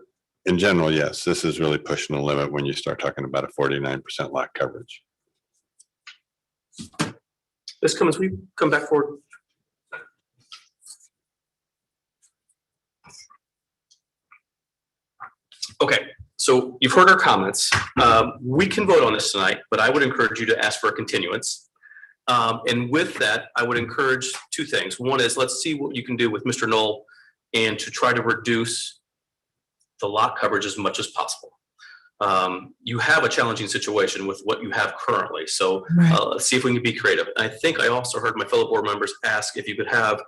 in general, yes, this is really pushing the limit when you start talking about a 49% lot coverage. Ms. Cummins, will you come back forward? Okay, so you've heard our comments. We can vote on this tonight, but I would encourage you to ask for a continuance. And with that, I would encourage 2 things. One is let's see what you can do with Mr. Knoll and to try to reduce the lot coverage as much as possible. You have a challenging situation with what you have currently. So let's see if we can be creative. And I think I also heard my fellow board members ask if you could have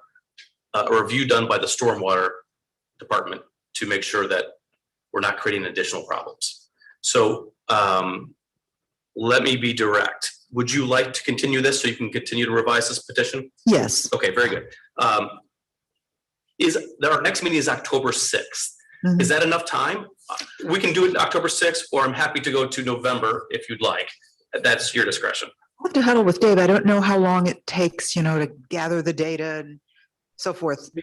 a review done by the stormwater department to make sure that we're not creating additional problems. So let me be direct. Would you like to continue this so you can continue to revise this petition? Yes. Okay, very good. Our next meeting is October 6th. Mhm. Is that enough time? We can do it October 6th, or I'm happy to go to November if you'd like. That's your discretion. I'll have to huddle with Dave. I don't know how long it takes, to gather the data and so forth. We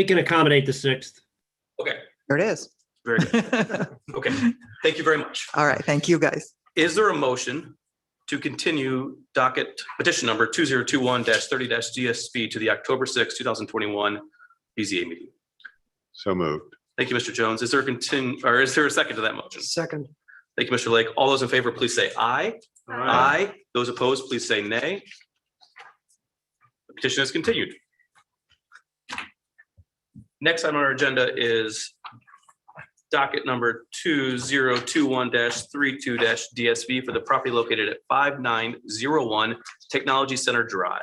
can accommodate the 6th. Okay, There it is. very good. Okay, thank you very much. All right. Thank you, guys. Is there a motion to continue docket petition number 2021-30-DSP to the October 6th, 2021 BZA meeting? So moved. Thank you, Mr. Jones. Is there a second to that motion? Second. Thank you, Mr. Lake. All those in favor, please say aye. Aye. Those opposed, please say nay. The petition is continued. Next on our agenda is docket number 2021-32-DSV for the property located at 5901 Technology Center Drive.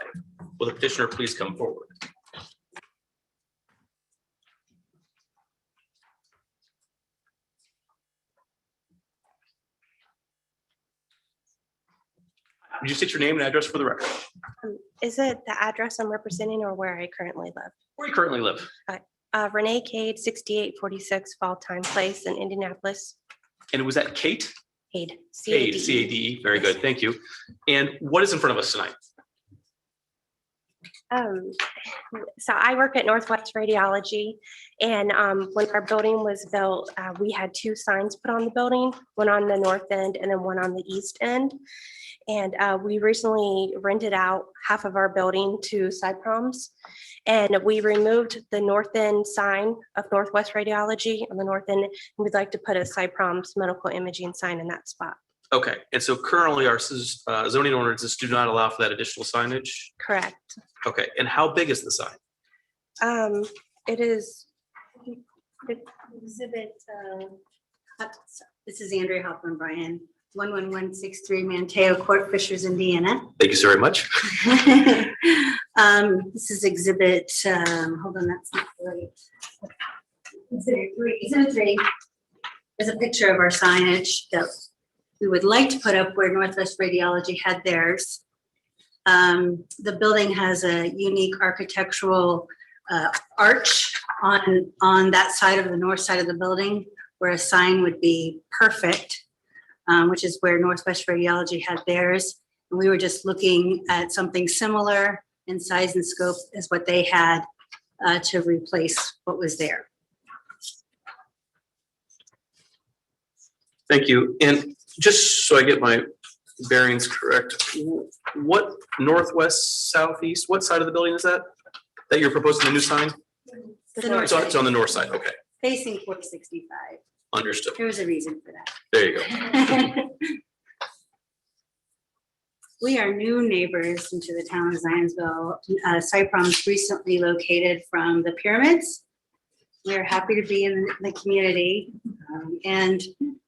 Will the petitioner please come forward? Would you state your name and address for the record? Is it the address I'm representing or where I currently live? Where you currently live? Renee Cade, 6846 Fall Time Place in Indianapolis. And was that Kate? Cade, Cade, C-A-D-E. C-A-D-E. Very good. Thank you. And what is in front of us tonight? So I work at Northwest Radiology, and when our building was built, we had two signs put on the building, one on the north end and then one on the east end. And we recently rented out half of our building to Cyproms, and we removed the north end sign of Northwest Radiology on the north end. And we'd like to put a Cyproms medical imaging sign in that spot. Okay, and so currently our zoning ordinances do not allow for that additional signage? Correct. Okay, and how big is the sign? It is, Exhibit, this is Andrea Hoffman Bryan, 11163 Manteo Court, Fishers, Indiana. Thank you so very much. This is exhibit, hold on, that's not right. Exhibit 3 is a picture of our signage that we would like to put up where Northwest Radiology had theirs. The building has a unique architectural arch on that side of the north side of the building where a sign would be perfect, which is where Northwest Radiology had theirs. And we were just looking at something similar in size and scope as what they had to replace what was there. Thank you. And just so I get my bearings correct, what northwest, southeast, what side of the building is that you're proposing the new sign? The north It's side, on the north side. Okay, facing 465. understood. There was a reason for that. There you go. We are new neighbors into the town of Zionsville. Cyprom's recently located from the pyramids. We're happy to be in the community and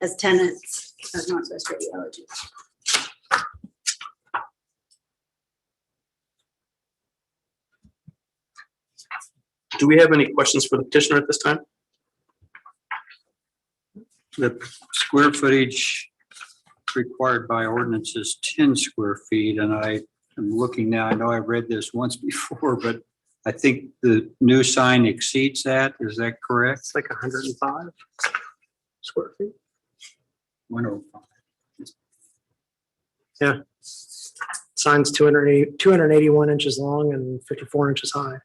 as tenants of Northwest Radiology. Do we have any questions for the petitioner at this time? The square footage required by ordinance is 10 square feet, and I am looking now, I know I read this once before, but I think the new sign exceeds that. Is that correct? It's like 105 square feet. 105. Yeah. Sign's 281 inches long and 54 inches high.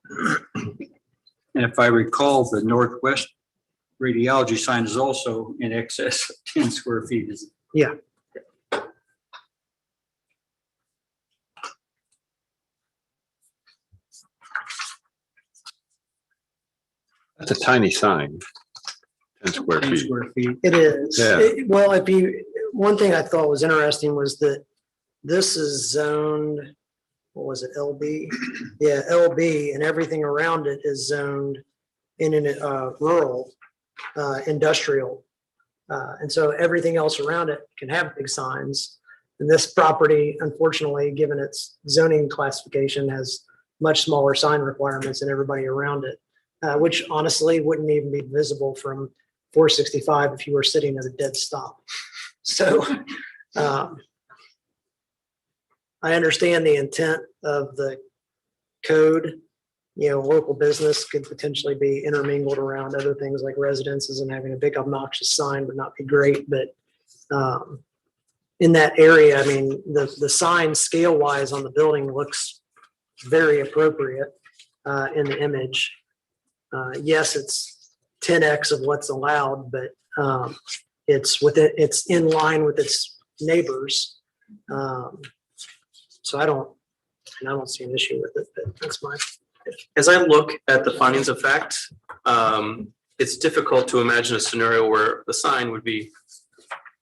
And if I recall, the Northwest Radiology sign is also in excess of 10 square feet. Is it? Yeah. That's a tiny sign. 10 square 10 feet. square feet. It is. Yeah. Well, one thing I thought was interesting was that this is zoned, what was it, LB? Yeah, LB, and everything around it is zoned in rural, industrial. And so everything else around it can have big signs. And this property, unfortunately, given its zoning classification, has much smaller sign requirements than everybody around it, which honestly wouldn't even be visible from 465 if you were sitting at a dead stop. So I understand the intent of the code. You know, local business could potentially be intermingled around other things like residences, and having a big obnoxious sign would not be great. But in that area, I mean, the sign scale wise on the building looks very appropriate in the image. Yes, it's 10x of what's allowed, but it's in line with its neighbors. So I don't see an issue with it, but that's my. As I look at the findings of fact, it's difficult to imagine a scenario where the sign would be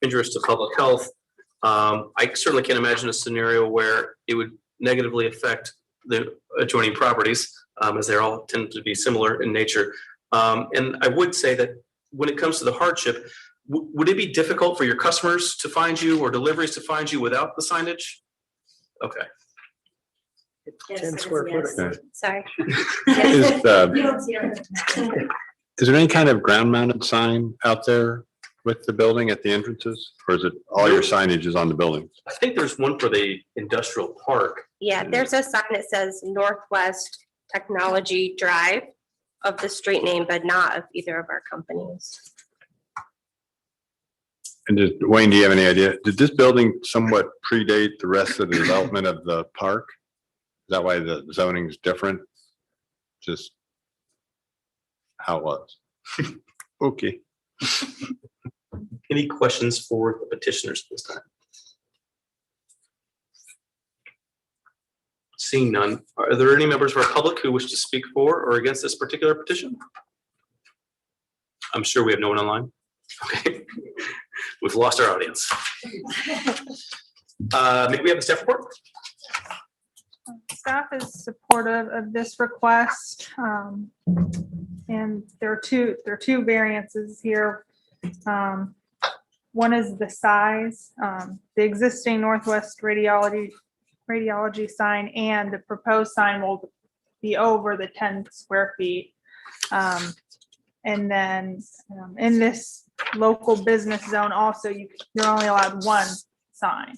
injurious to public health. I certainly can't imagine a scenario where it would negatively affect the adjoining properties, as they all tend to be similar in nature. And I would say that when it comes to the hardship, would it be difficult for your customers to find you or deliveries to find you without the signage? Okay. Yes, 10 it is, square foot. yes. Sorry. Is, You don't see it. is there any kind of ground mounted sign out there with the building at the entrances? Or is it all your signage is on the buildings? I think there's one for the industrial park. Yeah, there's a sign that says Northwest Technology Drive of the street name, but not of either of our companies. And just, Wayne, do you have any idea? Did this building somewhat predate the rest of the development of the park? Is that why the zoning is different? Just how it was? Okay. Any questions for the petitioners this time? Seeing none, are there any members of our public who wish to speak for or against this particular petition? I'm sure we have no one online. Okay, we've lost our audience. Maybe we have the staff report. Staff is supportive of this request. And there are two variances here. One is the size, the existing Northwest Radiology sign and the proposed sign will be over the 10 square feet. And then in this local business zone also, you're only allowed one sign.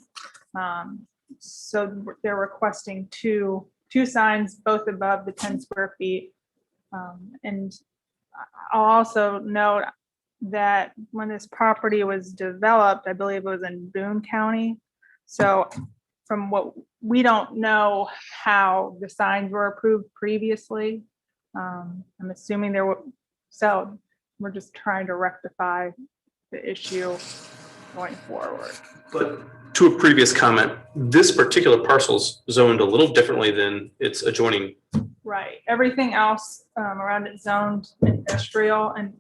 So they're requesting two signs, both above the 10 square feet. And I'll also note that when this property was developed, I believe it was in Boone County. So from what we don't know how the signs were approved previously. I'm assuming there were, so we're just trying to rectify the issue going forward. But to a previous comment, this particular parcel's zoned a little differently than its adjoining. Right. Everything else around it zoned industrial, and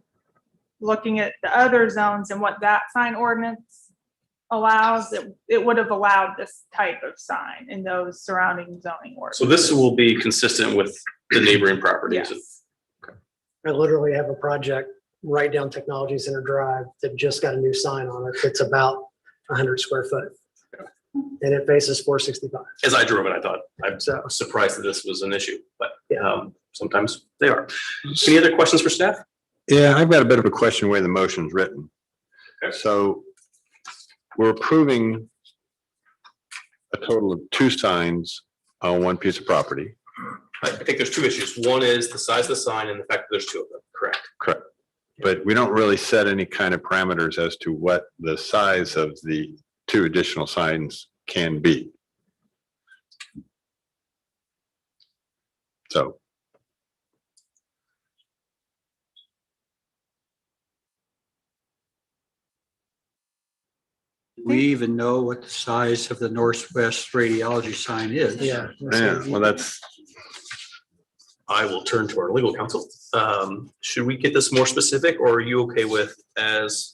looking at the other zones and what that sign ordinance allows, it would have allowed this type of sign in those surrounding zoning ordinances. So this will be consistent with the neighboring properties. Yes. I literally have a project right down Technology Center Drive that just got a new sign on it. It's about 100 square foot. And it faces 465. As I drove it, I thought, I'm So, surprised that this was an issue, but yeah. sometimes they are. Any other questions for staff? Yeah, I've got a bit of a question the way the motion's written. Okay. So we're approving a total of 2 signs on one piece of property. I think there's 2 issues. One is the size of the sign and the fact that there's 2 of them, correct? Correct. But we don't really set any kind of parameters as to what the size of the 2 additional signs can be. So. We even know what the size of the Northwest Radiology sign is. Yeah. Yeah, well, that's, I will turn to our legal counsel. Should we get this more specific, or are you okay with as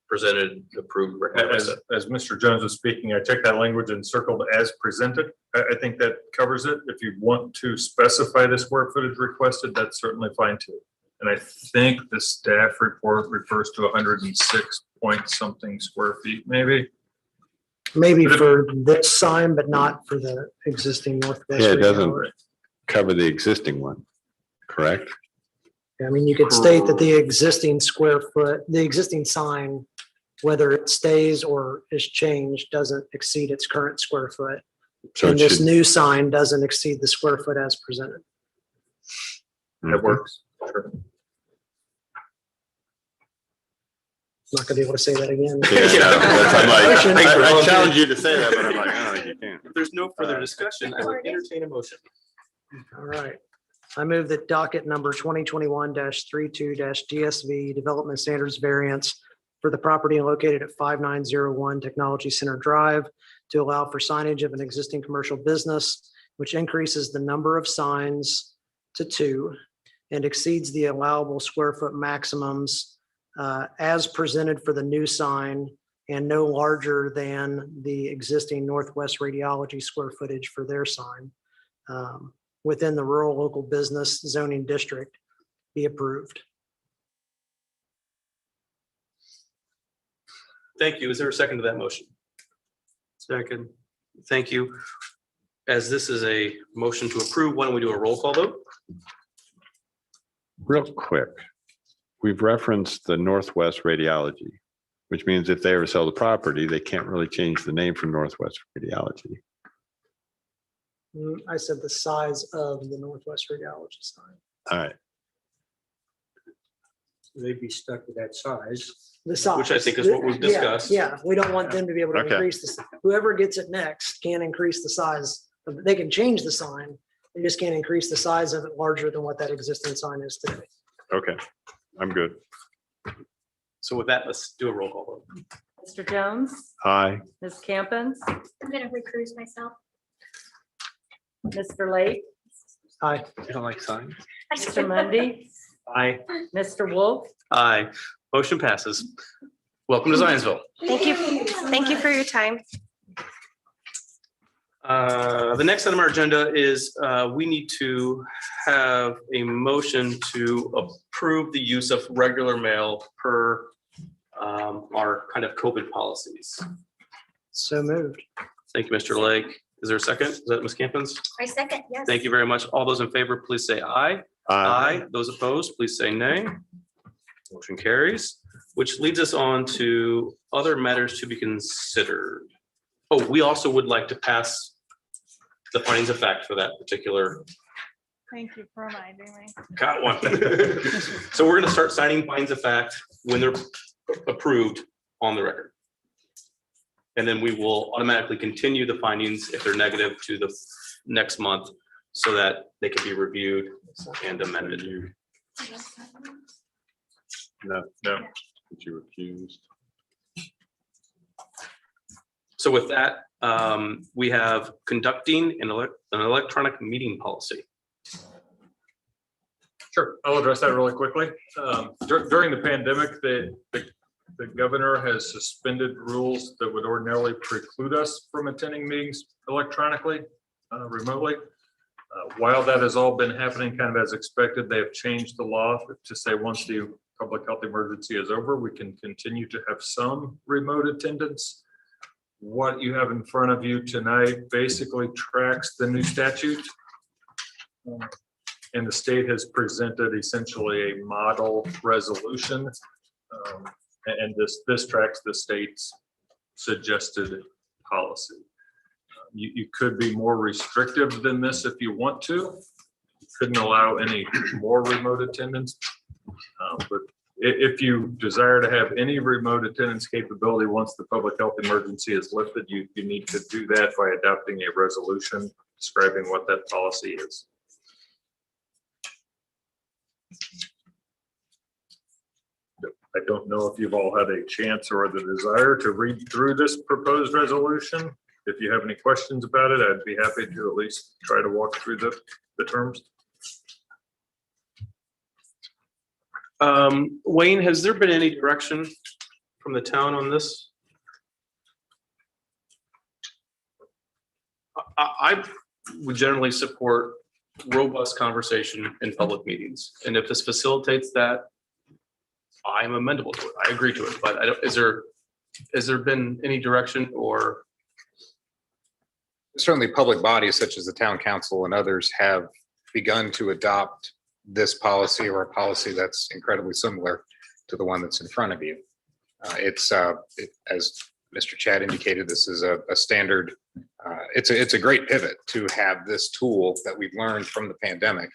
presented, approved? As Mr. Jones was speaking, I checked that language and circled as presented. I think that covers it. If you want to specify the square footage requested, that's certainly fine too. And I think the staff report refers to 106 point something square feet, maybe. Maybe for this sign, but not for the existing Northwest. yeah, it doesn't Radiology. cover the existing one, correct? I mean, you could state that the existing square foot, the existing sign, whether it stays or is changed, doesn't exceed its current square foot. So And it this should, new sign doesn't exceed the square foot as presented. That works. Sure. I'm not gonna be able to say that again. yeah, I'm like, Thanks for I volunteering. challenge you to say that, but I'm like, I don't think you can. If there's no further discussion, I would entertain a motion. All right. I move that docket number 2021-32- DSV Development Standards Variance for the property located at 5901 Technology Center Drive to allow for signage of an existing commercial business, which increases the number of signs to 2 and exceeds the allowable square foot maximums as presented for the new sign and no larger than the existing Northwest Radiology square footage for their sign. within the rural local business zoning district be approved. Thank you. Is there a second to that motion? Second. Thank you. As this is a motion to approve, why don't we do a roll call vote? Real quick, we've referenced the Northwest Radiology, which means if they ever sell the property, they can't really change the name from Northwest Radiology. I said the size of the Northwest Radiology sign. All right. They'd be stuck with that size. The size. Which I think is what we've Yeah, discussed. Yeah, we don't want them to be able to Okay. increase this. Whoever gets it next can increase the size. They can change the sign. They just can't increase the size of it larger than what that existing sign is today. Okay, I'm good. So with that, let's do a roll call vote. Mr. Jones, Aye. Ms. Campens, I'm gonna recruit myself. Mr. Lake, Aye. You don't like signs? Mr. Mundy, Aye. Mr. Wolf. Aye. Motion passes. Welcome to Zionsville. Thank you. Thank you for your time. The next item on our agenda is we need to have a motion to approve the use of regular mail per our kind of COVID policies. So moved. Thank you, Mr. Lake. Is there a second? Is that Ms. Campens? I second, yes. Thank you very much. All those in favor, please say aye. Aye. Those opposed, please say nay. Motion carries, which leads us on to other matters to be considered. Oh, we also would like to pass the findings of fact for that particular. Thank you for reminding me. Got one. So we're gonna start signing findings of fact when they're approved on the record. And then we will automatically continue the findings if they're negative to the next month so that they can be reviewed and amended. No, No. but you accused. So with that, we have conducting an electronic meeting policy. Sure, I'll address that really quickly. During the pandemic, the governor has suspended rules that would ordinarily preclude us from attending meetings electronically, remotely. While that has all been happening kind of as expected, they have changed the law to say once the public health emergency is over, we can continue to have some remote attendance. What you have in front of you tonight basically tracks the new statute. And the state has presented essentially a model resolution. And this tracks the state's suggested policy. You could be more restrictive than this if you want to. You couldn't allow any more remote attendance. But if you desire to have any remote attendance capability once the public health emergency is lifted, you need to do that by adopting a resolution describing what that policy is. I don't know if you've all had a chance or the desire to read through this proposed resolution. If you have any questions about it, I'd be happy to at least try to walk through the terms. Wayne, has there been any direction from the town on this? I would generally support robust conversation in public meetings. And if this facilitates that, I'm amenable to it. I agree to it, but has there been any direction or? Certainly public bodies such as the town council and others have begun to adopt this policy or a policy that's incredibly similar to the one that's in front of you. As Mr. Chad indicated, this is a standard. It's a great pivot to have this tool that we've learned from the pandemic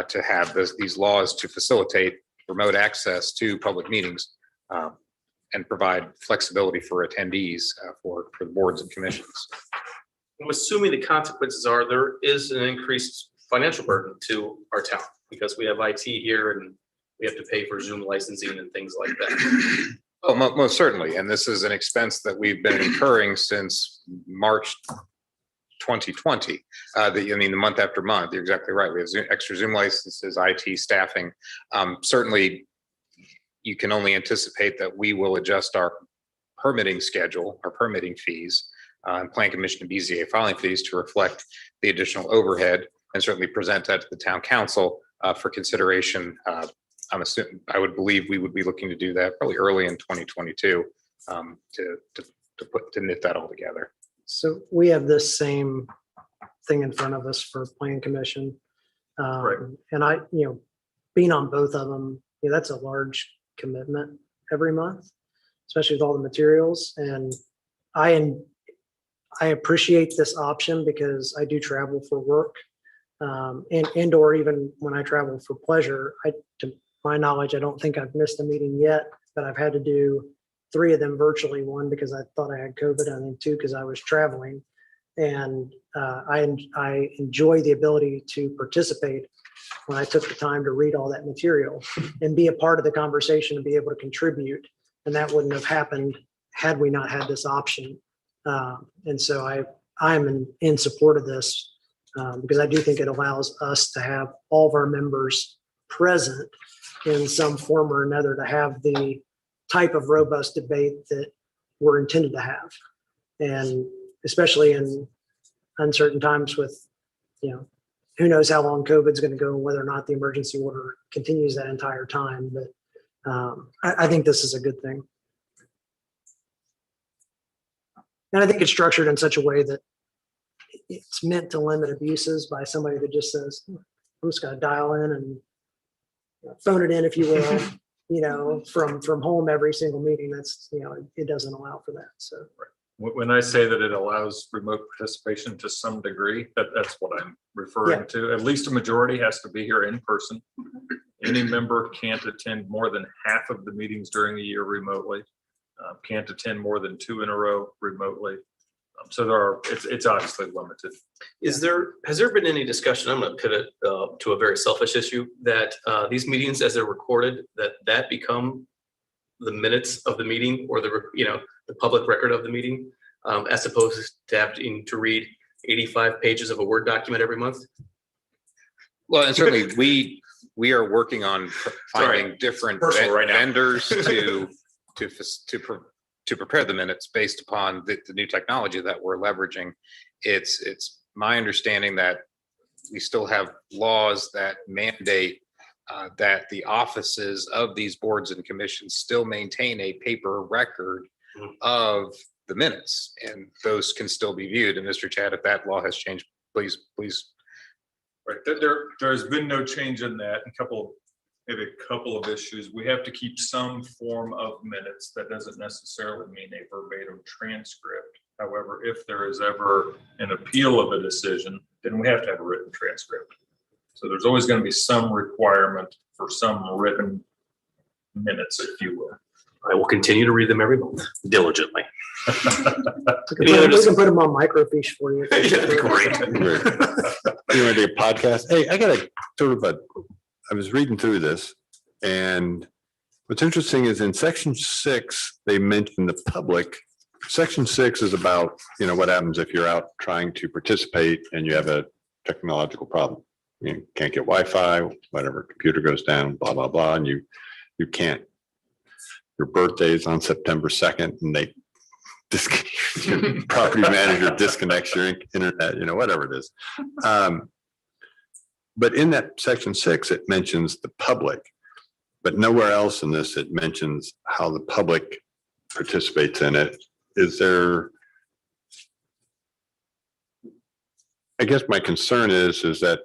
to have these laws to facilitate remote access to public meetings and provide flexibility for attendees for the boards and commissions. I'm assuming the consequences are there is an increased financial burden to our town because we have IT here and we have to pay for Zoom licensing and things like that. Oh, most certainly. And this is an expense that we've been incurring since March 2020. The month after month, you're exactly right. We have extra Zoom licenses, IT staffing. Certainly, you can only anticipate that we will adjust our permitting schedule, our permitting fees and Plan Commission and BZA filing fees to reflect the additional overhead, and certainly present that to the town council for consideration. I'm assuming, I would believe we would be looking to do that probably early in 2022 to knit that all together. So we have this same thing in front of us for Plan Commission. Right. And I, being on both of them, that's a large commitment every month, especially with all the materials. And I appreciate this option because I do travel for work. And or even when I travel for pleasure, to my knowledge, I don't think I've missed a meeting yet, but I've had to do 3 of them virtually, 1 because I thought I had COVID, and then 2 because I was traveling. And I enjoy the ability to participate when I took the time to read all that material and be a part of the conversation and be able to contribute. And that wouldn't have happened had we not had this option. And so I'm in support of this because I do think it allows us to have all of our members present in some form or another to have the type of robust debate that we're intended to have. And especially in uncertain times with, who knows how long COVID's going to go and whether or not the emergency order continues that entire time. But I think this is a good thing. And I think it's structured in such a way that it's meant to limit abuses by somebody that just says, I'm just going to dial in and phone it in, if you will, from home every single meeting. That's, it doesn't allow for that. So. When I say that it allows remote participation to some degree, that's what I'm referring to. At least a majority has to be here in person. Any member can't attend more than half of the meetings during the year remotely. Can't attend more than 2 in a row remotely. So it's obviously limited. Has there been any discussion? I'm going to pivot to a very selfish issue that these meetings, as they're recorded, that become the minutes of the meeting or the public record of the meeting, as opposed to having to read 85 pages of a Word document every month? Well, and certainly we are working on finding different vendors to prepare the minutes based upon the new technology that we're leveraging. It's my understanding that we still have laws that mandate that the offices of these boards and commissions still maintain a paper record of the minutes, and those can still be viewed. And Mr. Chad, if that law has changed, please. Right, there's been no change in that. Maybe a couple of issues. We have to keep some form of minutes. That doesn't necessarily mean a verbatim transcript. However, if there is ever an appeal of a decision, then we have to have a written transcript. So there's always going to be some requirement for some written minutes, if you will. I will continue to read them every month diligently. We can put them on microfiche for you. Great. You want to do a podcast? Hey, I got I was reading through this, and what's interesting is in section 6, they mentioned the public. Section 6 is about, what happens if you're out trying to participate and you have a technological problem. You can't get Wi-Fi, whatever, computer goes down, blah, blah, blah, and you can't. Your birthday is on September 2nd, and your property manager disconnects your internet, whatever it is. But in that section 6, it mentions the public, but nowhere else in this, it mentions how the public participates in it. I guess my concern is that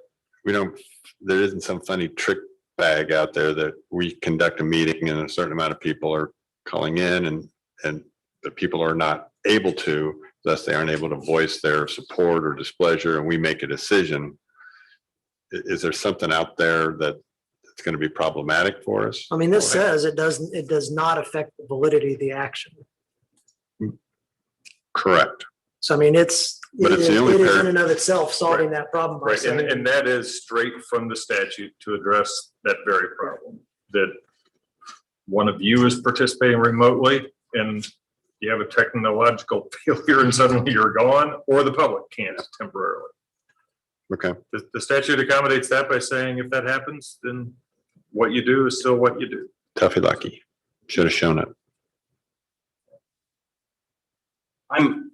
there isn't some funny trick bag out there that we conduct a meeting and a certain amount of people are calling in and the people are not able to, thus they aren't able to voice their support or displeasure, and we make a decision. Is there something out there that's going to be problematic for us? I mean, this says it does not affect the validity of the action. Correct. So, I mean, it is in and of itself solving Right. that problem. By Right, saying, and that is straight from the statute to address that very problem. That one of you is participating remotely and you have a technological failure and suddenly you're gone, or the public can't temporarily. Okay. The statute accommodates that by saying if that happens, then what you do is still what you do. Toughy lucky. Should have shown it. I'm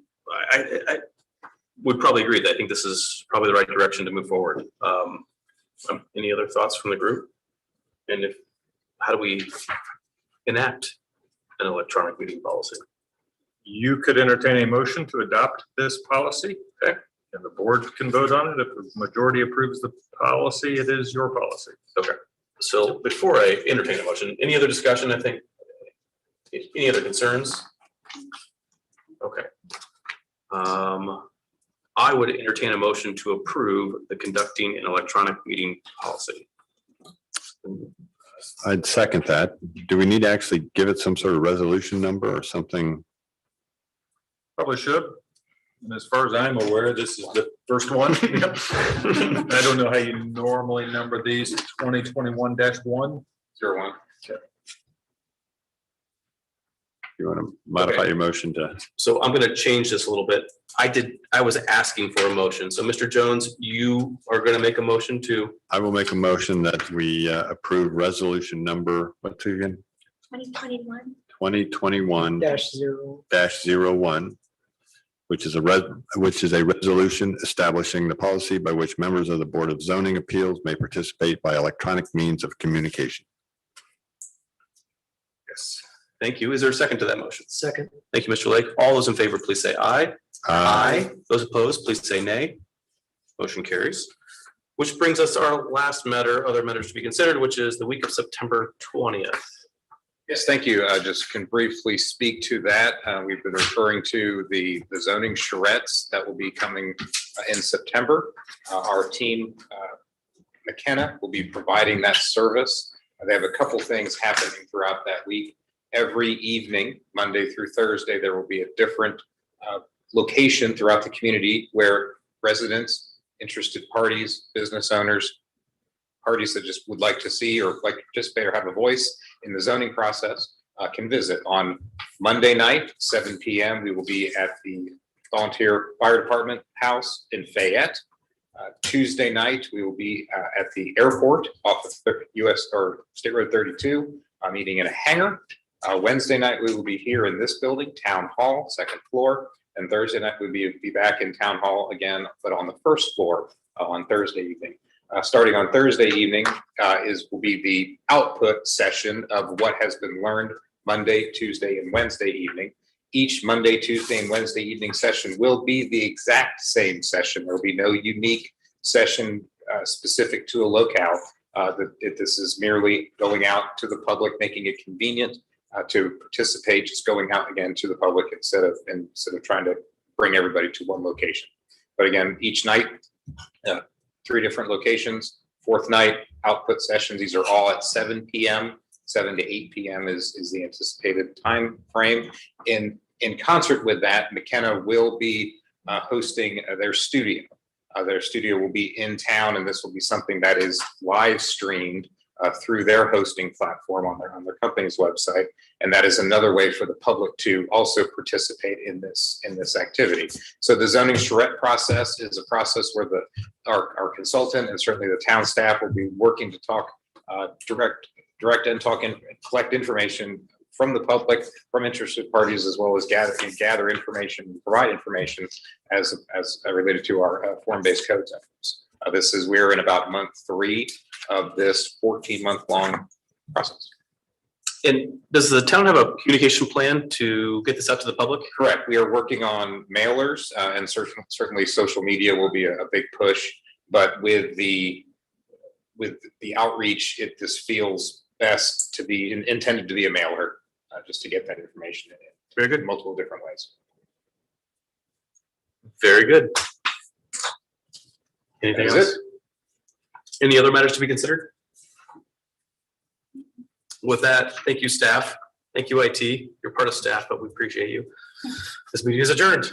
I would probably agree that I think this is probably the right direction to move forward. Any other thoughts from the group? And how do we enact an electronic meeting policy? You could entertain a motion to adopt this policy. Okay. And the board can vote on it. If the majority approves the policy, it is your policy. Okay. So before I entertain a motion, any other discussion, I think? Any other concerns? Okay. I would entertain a motion to approve the conducting an electronic meeting policy. I'd second that. Do we need to actually give it some sort of resolution number or something? Probably should. And as far as I'm aware, this is the first one. I don't know how you normally number these, 2021-1. 01. You want to modify Okay. your motion to? So I'm going to change this a little bit. I was asking for a motion. So Mr. Jones, you are going to make a motion to, I will make a motion that we approve resolution number, what's it again? 2021. 2021-01, which is a resolution establishing the policy by which members of the Board of Zoning Appeals may participate by electronic means of communication. yes, thank you. Is there a second to that motion? Second. Thank you, Mr. Lake. All those in favor, please say aye. Those opposed, please say nay. Motion carries. Which brings us to our last matter, other matters to be considered, which is the week of September 20th. Yes, thank you. I just can briefly speak to that. We've been referring to the zoning charrettes that will be coming in September. Our team, McKenna, will be providing that service. They have a couple things happening throughout that week. Every evening, Monday through Thursday, there will be a different location throughout the community where residents, interested parties, business owners, parties that just would like to see or like to participate or have a voice in the zoning process can visit. On Monday night, 7 p.m., we will be at the Volunteer Fire Department House in Fayette. Tuesday night, we will be at the airport off of US or State Road 32, meeting in a hangar. Wednesday night, we will be here in this building, Town Hall, second floor. And Thursday night, we'll be back in Town Hall again, but on the first floor on Thursday evening. Starting on Thursday evening will be the output session of what has been learned Monday, Tuesday, and Wednesday evening. Each Monday, Tuesday, and Wednesday evening session will be the exact same session. There will be no unique session specific to a locale. This is merely going out to the public, making it convenient to participate, just going out again to the public instead of trying to bring everybody to one location. But again, each night, 3 different locations. Fourth night, output sessions. These are all at 7 p.m. 7 to 8 p.m. is the anticipated time frame. In concert with that, McKenna will be hosting their studio. Their studio will be in town, and this will be something that is live streamed through their hosting platform on their company's website. And that is another way for the public to also participate in this activity. So the zoning charrette process is a process where our consultant and certainly the town staff will be working to talk direct and talk and collect information from the public, from interested parties, as well as gather information, provide information as related to our form-based codes efforts. We're in about month 3 of this 14-month long process. And does the town have a communication plan to get this out to the public? Correct. We are working on mailers and certainly social media will be a big push, but with the outreach, this feels best to be intended to be a mailer, just to get that information in. Very good. Multiple different ways. Very good. Anything That is else? Any other matters to be considered? With that, thank you, staff. Thank you, IT. You're part of staff, but we appreciate you. This meeting is adjourned.